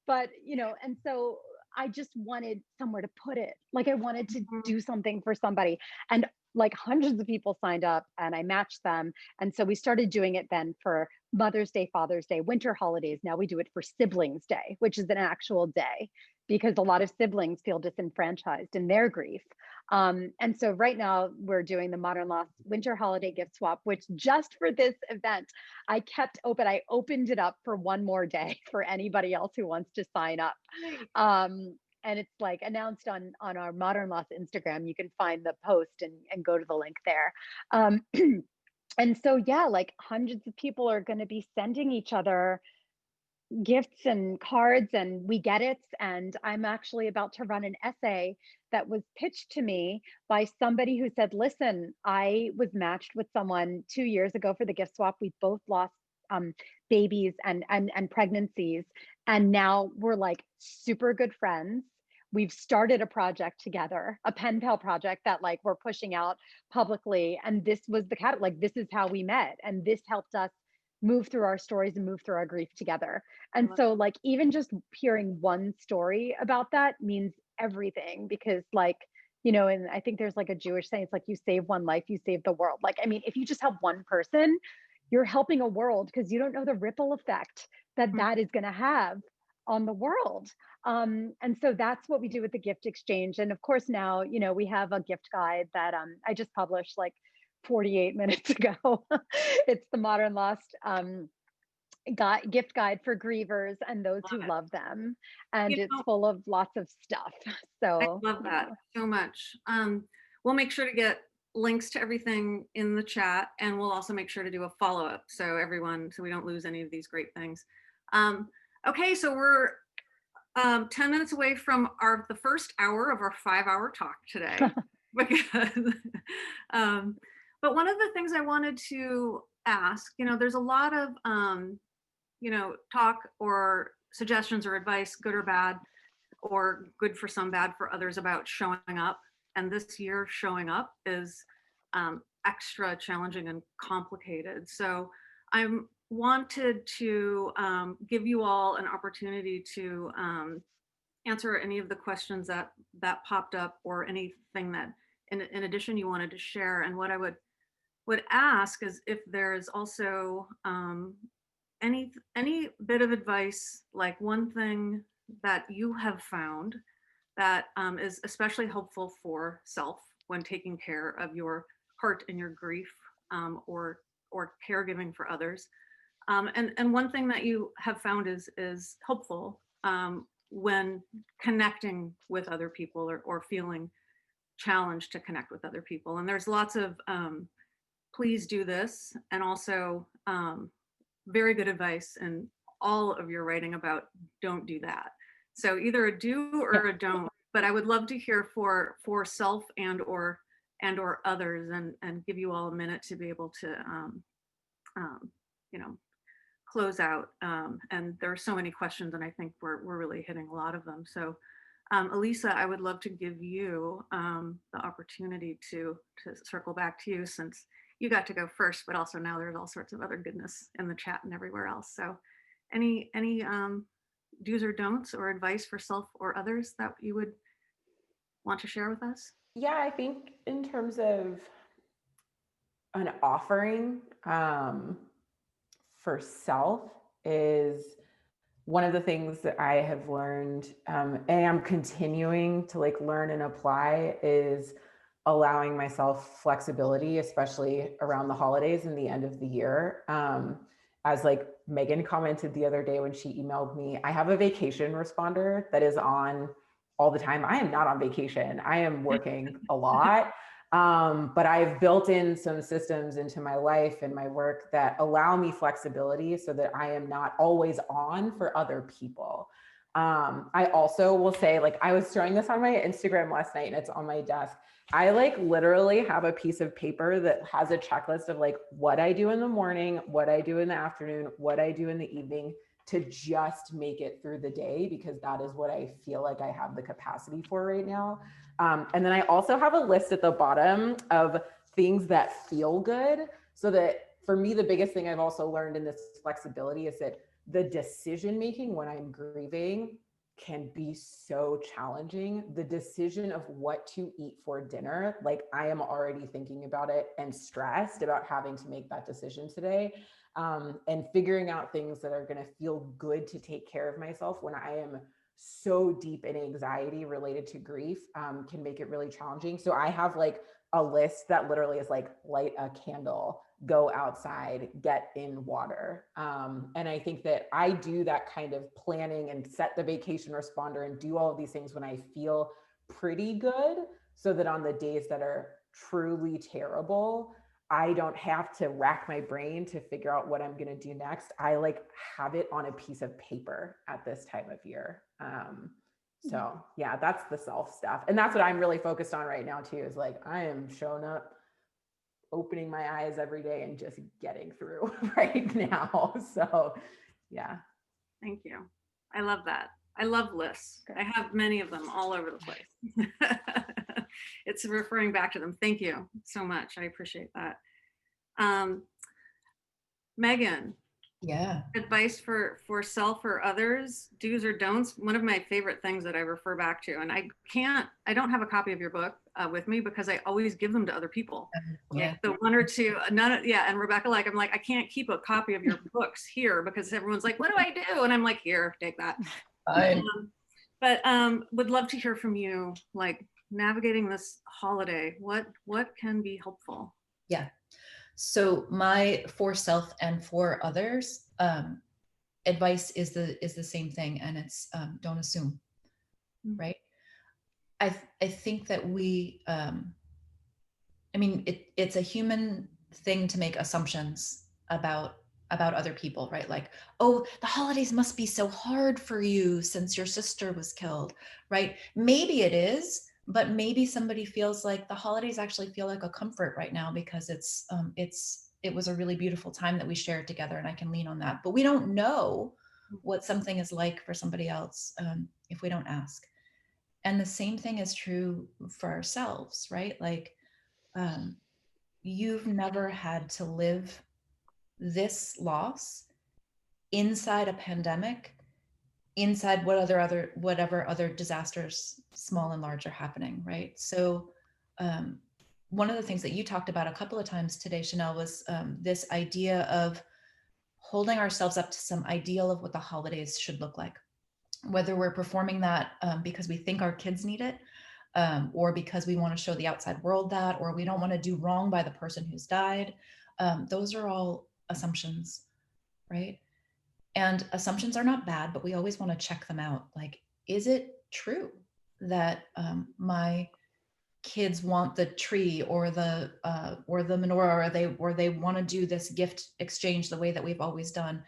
but and so I just wanted somewhere to put it. Like I wanted to do something for somebody. And like hundreds of people signed up and I matched them. And so we started doing it then for Mother's Day, Father's Day, winter holidays. Now we do it for Siblings Day, which is an actual day because a lot of siblings feel disenfranchised in their grief. And so right now we're doing the Modern Loss Winter Holiday Gift Swap, which just for this event, I kept open. I opened it up for one more day for anybody else who wants to sign up. And it's like announced on our Modern Loss Instagram. You can find the post and go to the link there. And so, yeah, like hundreds of people are going to be sending each other gifts and cards and we get it. And I'm actually about to run an essay that was pitched to me by somebody who said, listen, I was matched with someone 2 years ago for the gift swap. We both lost babies and pregnancies. And now we're like super good friends. We've started a project together, a pen pal project that like we're pushing out publicly. And this was the like, this is how we met. And this helped us move through our stories and move through our grief together. And so like, even just hearing one story about that means everything because like, and I think there's like a Jewish saying, it's like, you save one life, you save the world. Like, I mean, if you just help one person, you're helping a world because you don't know the ripple effect that that is going to have on the world. And so that's what we do with the gift exchange. And of course, now, we have a gift guide that I just published like 48 minutes ago. It's the Modern Lost gift guide for grievers and those who love them. And it's full of lots of stuff. So I love that so much. We'll make sure to get links to everything in the chat, and we'll also make sure to do a follow-up so we don't lose any of these great things. Okay, so we're 10 minutes away from the first hour of our 5-hour talk today. Because, but one of the things I wanted to ask, there's a lot of, talk or suggestions or advice, good or bad, or good for some, bad for others, about showing up. And this year, showing up is extra challenging and complicated. So I wanted to give you all an opportunity to answer any of the questions that popped up, or anything that in addition you wanted to share. And what I would ask is if there's also any bit of advice, like one thing that you have found that is especially helpful for self when taking care of your heart and your grief, or caregiving for others. And one thing that you have found is helpful when connecting with other people, or feeling challenged to connect with other people. And there's lots of please do this, and also very good advice in all of your writing about don't do that. So either a do or a don't, but I would love to hear for self and or others, and give you all a minute to be able to close out. And there are so many questions, and I think we're really hitting a lot of them. So Elisa, I would love to give you the opportunity to circle back to you, since you got to go first, but also now there's all sorts of other goodness in the chat and everywhere else. So any do's or don'ts or advice for self or others that you would want to share with us? Yeah, I think in terms of an offering for self, is one of the things that I have learned, and I'm continuing to learn and apply, is allowing myself flexibility, especially around the holidays and the end of the year. As Megan commented the other day when she emailed me, I have a vacation responder that is on all the time. I am not on vacation. I am working a lot. But I've built in some systems into my life and my work that allow me flexibility so that I am not always on for other people. I also will say, I was showing this on my Instagram last night, and it's on my desk. I literally have a piece of paper that has a checklist of what I do in the morning, what I do in the afternoon, what I do in the evening, to just make it through the day, because that is what I feel like I have the capacity for right now. And then I also have a list at the bottom of things that feel good, so that for me, the biggest thing I've also learned in this flexibility is that the decision making when I'm grieving can be so challenging. The decision of what to eat for dinner, I am already thinking about it and stressed about having to make that decision today. And figuring out things that are going to feel good to take care of myself when I am so deep in anxiety related to grief, can make it really challenging. So I have a list that literally is light a candle, go outside, get in water. And I think that I do that kind of planning and set the vacation responder and do all of these things when I feel pretty good, so that on the days that are truly terrible, I don't have to rack my brain to figure out what I'm going to do next. I have it on a piece of paper at this time of year. So yeah, that's the self stuff. And that's what I'm really focused on right now too, is I am showing up, opening my eyes every day and just getting through right now. So yeah. Thank you. I love that. I love lists. I have many of them all over the place. It's referring back to them. Thank you so much. I appreciate that. Megan. Yeah. Advice for self or others, do's or don'ts. One of my favorite things that I refer back to, and I don't have a copy of your book with me, because I always give them to other people. Yeah. The one or two, and Rebecca, I'm I can't keep a copy of your books here, because everyone's like, what do I do? And I'm like, here, take that. Fine. But would love to hear from you, navigating this holiday, what can be helpful? Yeah. So my for self and for others advice is the same thing, and it's don't assume, right? I think that we it's a human thing to make assumptions about about other people, right? Like, oh, the holidays must be so hard for you since your sister was killed, right? Maybe it is, but maybe somebody feels like the holidays actually feel like a comfort right now because it was a really beautiful time that we shared together, and I can lean on that. But we don't know what something is like for somebody else if we don't ask. And the same thing is true for ourselves, right? Like, you've never had to live this loss inside a pandemic, inside whatever other disasters, small and large, are happening, right? So one of the things that you talked about a couple of times today, Chanel, was this idea of holding ourselves up to some ideal of what the holidays should look like, whether we're performing that because we think our kids need it, or because we want to show the outside world that, or we don't want to do wrong by the person who's died. Those are all assumptions, right? And assumptions are not bad, but we always want to check them out. Like, is it true that my kids want the tree or the menorah, or they want to do this gift exchange the way that we've always done?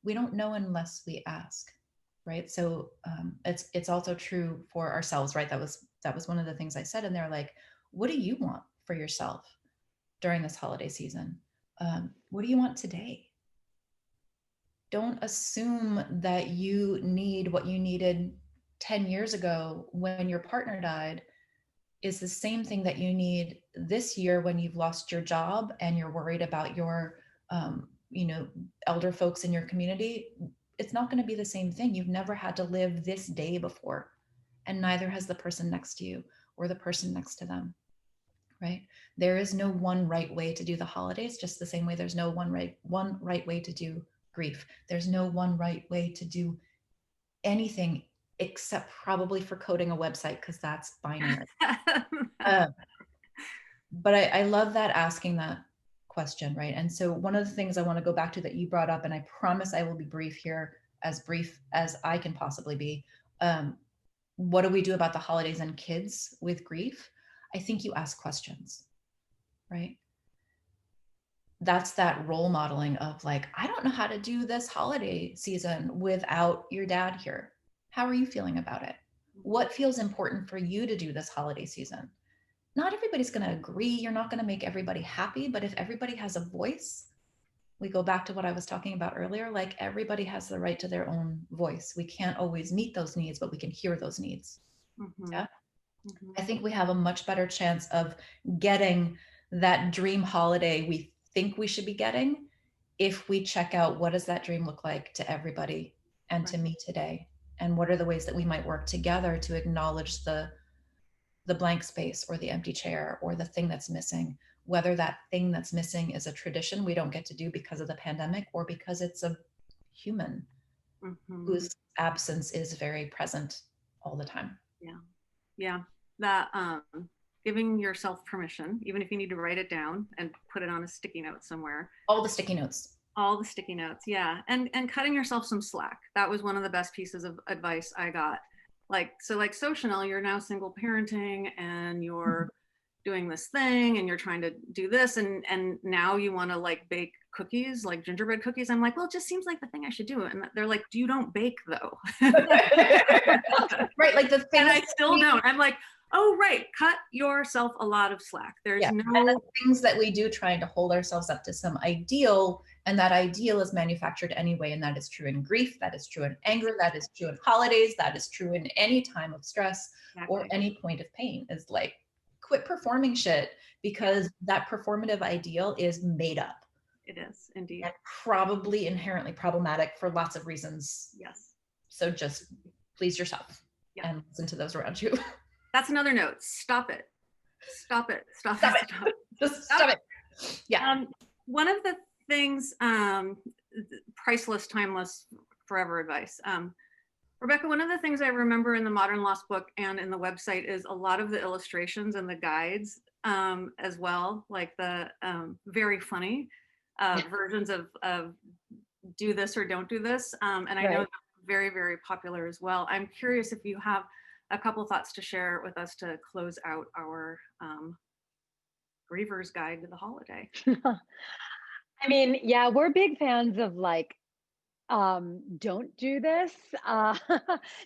We don't know unless we ask, right? So it's also true for ourselves, right? That was one of the things I said in there. Like, what do you want for yourself during this holiday season? What do you want today? Don't assume that you need what you needed 10 years ago when your partner died is the same thing that you need this year when you've lost your job and you're worried about your elder folks in your community. It's not going to be the same thing. You've never had to live this day before, and neither has the person next to you or the person next to them, right? There is no one right way to do the holidays, just the same way there's no one right way to do grief. There's no one right way to do anything except probably for coding a website, because that's binary. But I love that, asking that question, right? And so one of the things I want to go back to that you brought up, and I promise I will be brief here, as brief as I can possibly be. What do we do about the holidays and kids with grief? I think you ask questions, right? That's that role modeling of like, I don't know how to do this holiday season without your dad here. How are you feeling about it? What feels important for you to do this holiday season? Not everybody's going to agree. You're not going to make everybody happy, but if everybody has a voice, we go back to what I was talking about earlier, like everybody has the right to their own voice. We can't always meet those needs, but we can hear those needs. Mm-hmm. Yeah. Mm-hmm. I think we have a much better chance of getting that dream holiday we think we should be getting if we check out, what does that dream look like to everybody and to me today? And what are the ways that we might work together to acknowledge the blank space or the empty chair or the thing that's missing, whether that thing that's missing is a tradition we don't get to do because of the pandemic, or because it's a human whose absence is very present all the time. Yeah. That giving yourself permission, even if you need to write it down and put it on a sticky note somewhere. All the sticky notes. Yeah. And cutting yourself some slack. That was one of the best pieces of advice I got. So Chanel, you're now single parenting and you're doing this thing and you're trying to do this, and now you want to like bake cookies, like gingerbread cookies. I'm like, well, it just seems like the thing I should do. And they're like, you don't bake though. Right. Like the thing. And I still don't. I'm like, oh, right. Cut yourself a lot of slack. There's and the things that we do trying to hold ourselves up to some ideal, and that ideal is manufactured anyway. And that is true in grief. That is true in anger. That is true in holidays. That is true in any time of stress or any point of pain. Is like, quit performing shit, because that performative ideal is made up. It is indeed. And probably inherently problematic for lots of reasons. Yes. So just please yourself and listen to those around you. That's another note. Stop it. Just stop it. Yeah. One of the things, priceless, timeless, forever advice. Rebecca, one of the things I remember in the Modern Loss book and in the website is a lot of the illustrations and the guides as well, like the very funny versions of do this or don't do this. And I know they're very, very popular as well. I'm curious if you have a couple thoughts to share with us to close out our Griever's Guide to the Holiday. I mean, yeah, we're big fans of like, don't do this.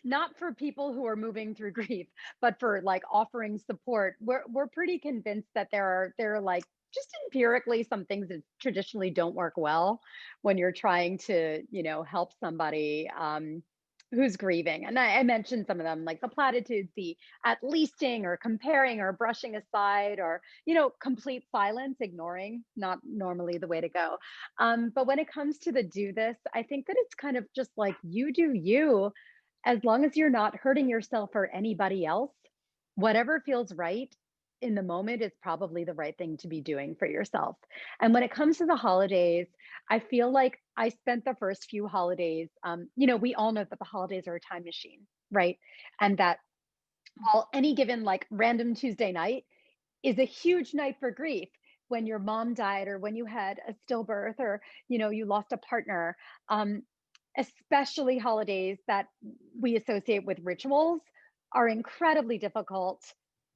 Not for people who are moving through grief, but for like offering support. We're pretty convinced that there are like just empirically some things that traditionally don't work well when you're trying to, help somebody who's grieving. And I mentioned some of them, like the platitudes, the at leasting or comparing or brushing aside or, complete silence, ignoring, not normally the way to go. But when it comes to the do this, I think that it's kind of just like you do you, as long as you're not hurting yourself or anybody else, whatever feels right in the moment is probably the right thing to be doing for yourself. And when it comes to the holidays, I feel like I spent the first few holidays, we all know that the holidays are a time machine, right? And that while any given like random Tuesday night is a huge night for grief, when your mom died or when you had a stillbirth or you lost a partner, especially holidays that we associate with rituals are incredibly difficult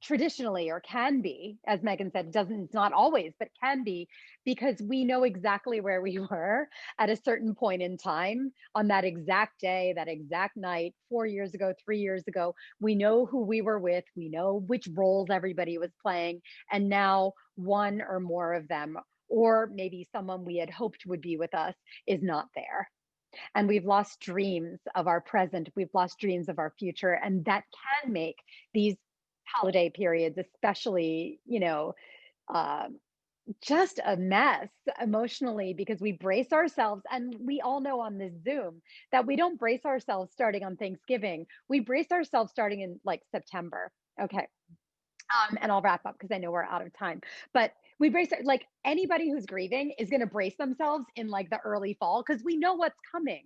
traditionally, or can be, as Megan said, doesn't, it's not always, but can be, because we know exactly where we were at a certain point in time on that exact day, that exact night, 4 years ago, 3 years ago. We know who we were with, we know which roles everybody was playing, and now one or more of them, or maybe someone we had hoped would be with us, is not there. And we've lost dreams of our present, we've lost dreams of our future, and that can make these holiday periods, especially, uh, just a mess emotionally, because we brace ourselves. And we all know on this Zoom that we don't brace ourselves starting on Thanksgiving. We brace ourselves starting in like September. Okay. And I'll wrap up because I know we're out of time. But we brace it, like anybody who's grieving is going to brace themselves in like the early fall because we know what's coming.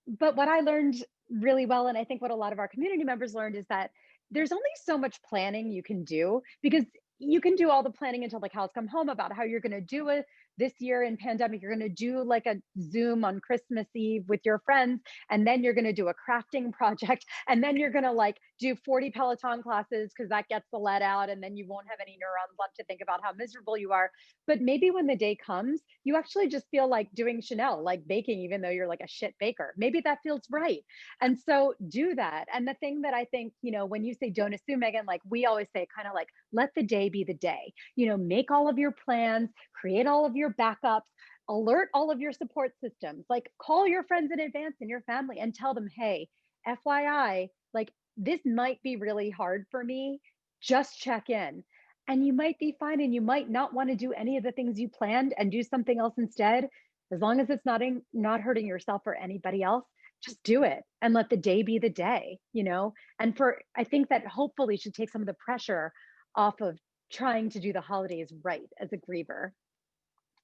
But what I learned really well, and I think what a lot of our community members learned, is that there's only so much planning you can do, because you can do all the planning until the cows come home about how you're going to do it this year in pandemic. You're going to do like a Zoom on Christmas Eve with your friends, and then you're going to do a crafting project, and then you're going to like do 40 Peloton classes because that gets the lead out, and then you won't have any neurons left to think about how miserable you are. But maybe when the day comes, you actually just feel like doing Chanel, like baking, even though you're like a shit baker. Maybe that feels right. And so do that. And the thing that I think, when you say don't assume, Megan, like we always say, kind of like, let the day be the day, make all of your plans, create all of your backups, alert all of your support systems, like call your friends in advance and your family and tell them, hey, FYI, like this might be really hard for me. Just check in. And you might be fine, and you might not want to do any of the things you planned and do something else instead. As long as it's not hurting yourself or anybody else, just do it and let the day be the day, And I think that hopefully should take some of the pressure off of trying to do the holidays right as a griever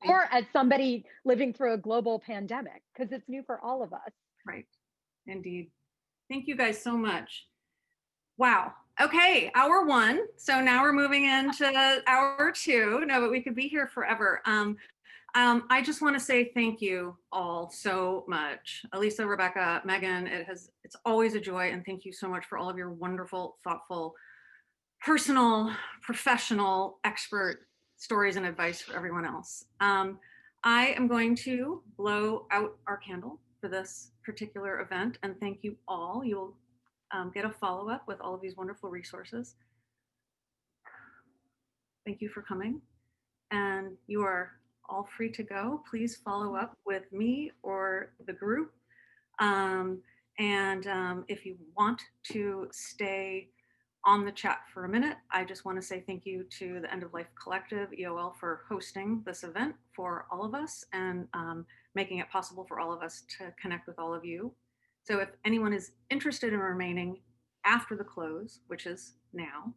or as somebody living through a global pandemic, because it's new for all of us. Right. Indeed. Thank you guys so much. Wow. Okay, hour one. So now we're moving into hour two. No, but we could be here forever. I just want to say thank you all so much. Alica, Rebecca, Megan, it's always a joy, and thank you so much for all of your wonderful, thoughtful, personal, professional, expert stories and advice for everyone else. I am going to blow out our candle for this particular event, and thank you all. You'll get a follow-up with all of these wonderful resources. Thank you for coming, and you are all free to go. Please follow up with me or the group. If you want to stay on the chat for a minute, I just want to say thank you to the End of Life Collective, EOL, for hosting this event for all of us and making it possible for all of us to connect with all of you. So if anyone is interested in remaining after the close, which is now,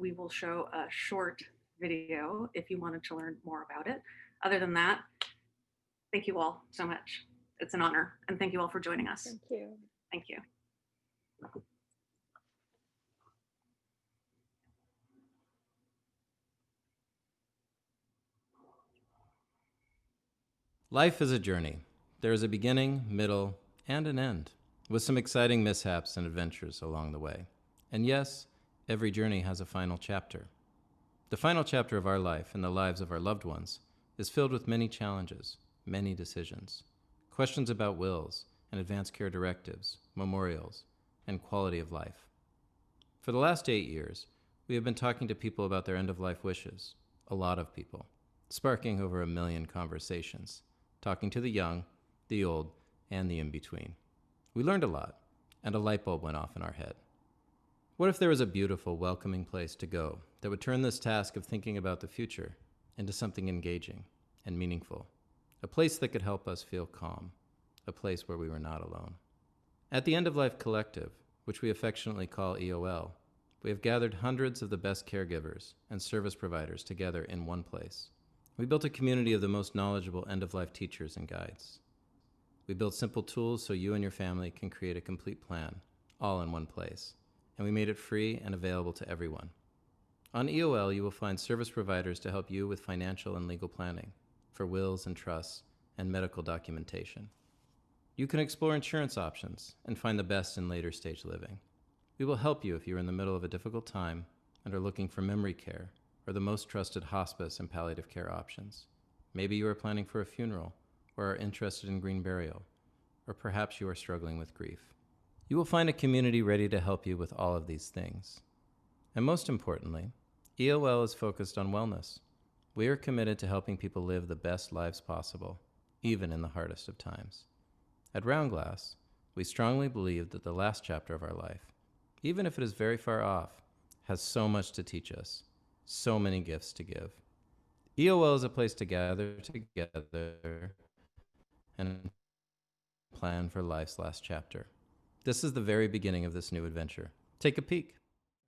we will show a short video if you wanted to learn more about it. Other than that, thank you all so much. It's an honor, and thank you all for joining us. Thank you. Thank you. Life is a journey. There is a beginning, middle, and an end, with some exciting mishaps and adventures along the way. And yes, every journey has a final chapter. The final chapter of our life and the lives of our loved ones is filled with many challenges, many decisions, questions about wills and advanced care directives, memorials, and quality of life. For the last 8 years, we have been talking to people about their end-of-life wishes, a lot of people, sparking over 1 million conversations, talking to the young, the old, and the in-between. We learned a lot, and a light bulb went off in our head. What if there was a beautiful, welcoming place to go that would turn this task of thinking about the future into something engaging and meaningful? A place that could help us feel calm, a place where we were not alone. At the End of Life Collective, which we affectionately call EOL, we have gathered hundreds of the best caregivers and service providers together in one place. We built a community of the most knowledgeable end-of-life teachers and guides. We built simple tools so you and your family can create a complete plan, all in one place. And we made it free and available to everyone. On EOL, you will find service providers to help you with financial and legal planning, for wills and trusts, and medical documentation. You can explore insurance options and find the best in later stage living. We will help you if you are in the middle of a difficult time and are looking for memory care or the most trusted hospice and palliative care options. Maybe you are planning for a funeral or are interested in green burial, or perhaps you are struggling with grief. You will find a community ready to help you with all of these things. And most importantly, EOL is focused on wellness. We are committed to helping people live the best lives possible, even in the hardest of times. At RoundGlass, we strongly believe that the last chapter of our life, even if it is very far off, has so much to teach us, so many gifts to give. EOL is a place to gather together and plan for life's last chapter. This is the very beginning of this new adventure. Take a peek.